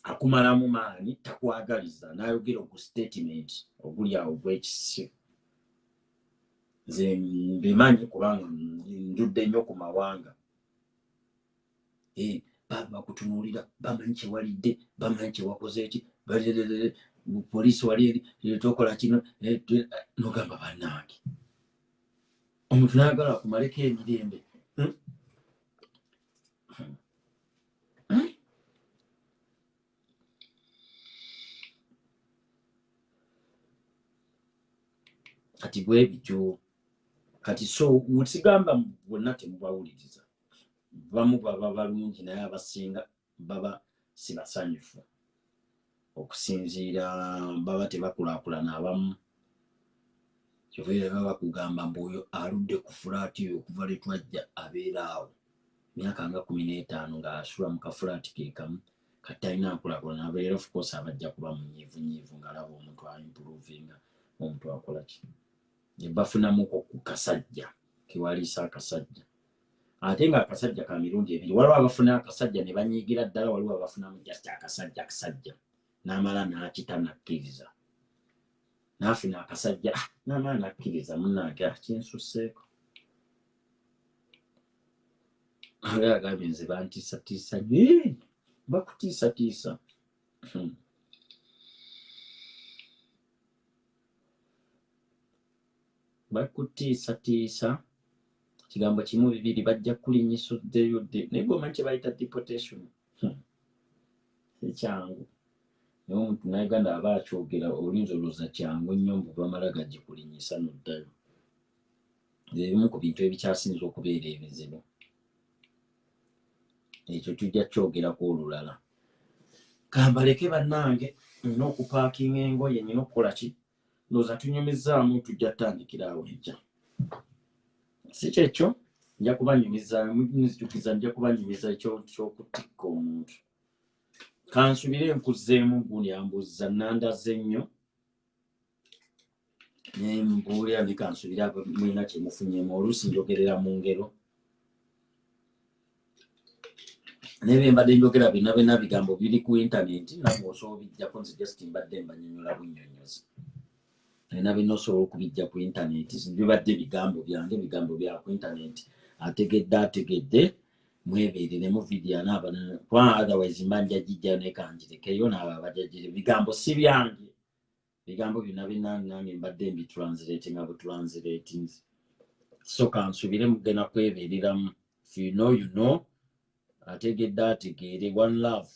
akumalamu maanyi takwagaliza n'ayogera ku statement oguli awo gw'ekisi nze mbimanyi kubanga njudde nnyo ku mawanga bakutunuulira bamanyi kyewalidde bamanyi kyewakoze eki poliisi wali eri tokola kino nogamba bannange omuntu n'ayagala akumaleko emirembe kati bwe bityo kati so musigamba bonna temubawuliriza bamu baba balungi naye abasinga baba sibasanyufu okusinziira baba tebakulaakulana abamu kyobeera baba bakugamba mbu oyo aludde ku fulaati eyo okuva lwe twajja abeera awo myaka nga 15 ng'asula mu kafulaati ke kamu kati talina nkulaakulana abeera of course abajja kuba munyiivunyiivu ng'alaba omuntu aimprovinga omuntu akola ki ne bafunamuko ku kasajja kewaliisa akasajja ate nga akasajja ka mirundi ebiri waliwo abafuna akasajja ne banyiigira ddala waliwo abafunamu just akasajja n'amala n'akita nakkiriza n'afuna akasajja n'amala nakkiriza munnange kinsusseeko agambye nze bantiisatiisa bakutiisatiisa bakutiisatiisa kigambo kimu bibiri bajja kulinyisuddeyo dde naye gwomanyi kye bayita deportation ekyangu naye omuntu nayuganda aba akyogera olinza olowooza kyangu nnyo mbu bamala gagikulinyisa noddayo ebimu ku bintu ebikyasinza okubeera ebizibu ekyo tujja kyogerako olulala kambaleke bannange nina okupaakinga engoye nina okukola ki ndowooza tunyumizaamu tujja tutandikira awo enkya si kyekyo nja kubanyumiza nzijukiza nja kubanyumiza ekyokutikka omuntu kansubire nkuzzeemu gundi ambuuza nandaze nnyo nembuulira ne kansubire mulina kyemufunyemu oluusi njogerera mu ngero naye bye mbadde njogera byonna bigambo biri ku intaneti namwe osobola obijjako nze just mbadde mbanyonyola bunnyonnyozi nina bino osobola okubijja ku intaneti bibadde bigambo byange bigambo bya ku intaneti ategedde mwebeereremu vidiyo n'abanana otherwise mba njagijja nekangirekeyo n'abo abajagire bigambo si byange bigambo byonna nange mbadde mbitranslatinga butranslating so kansubire mugenda kwebeereramu if you know you know ategedde ategeere one love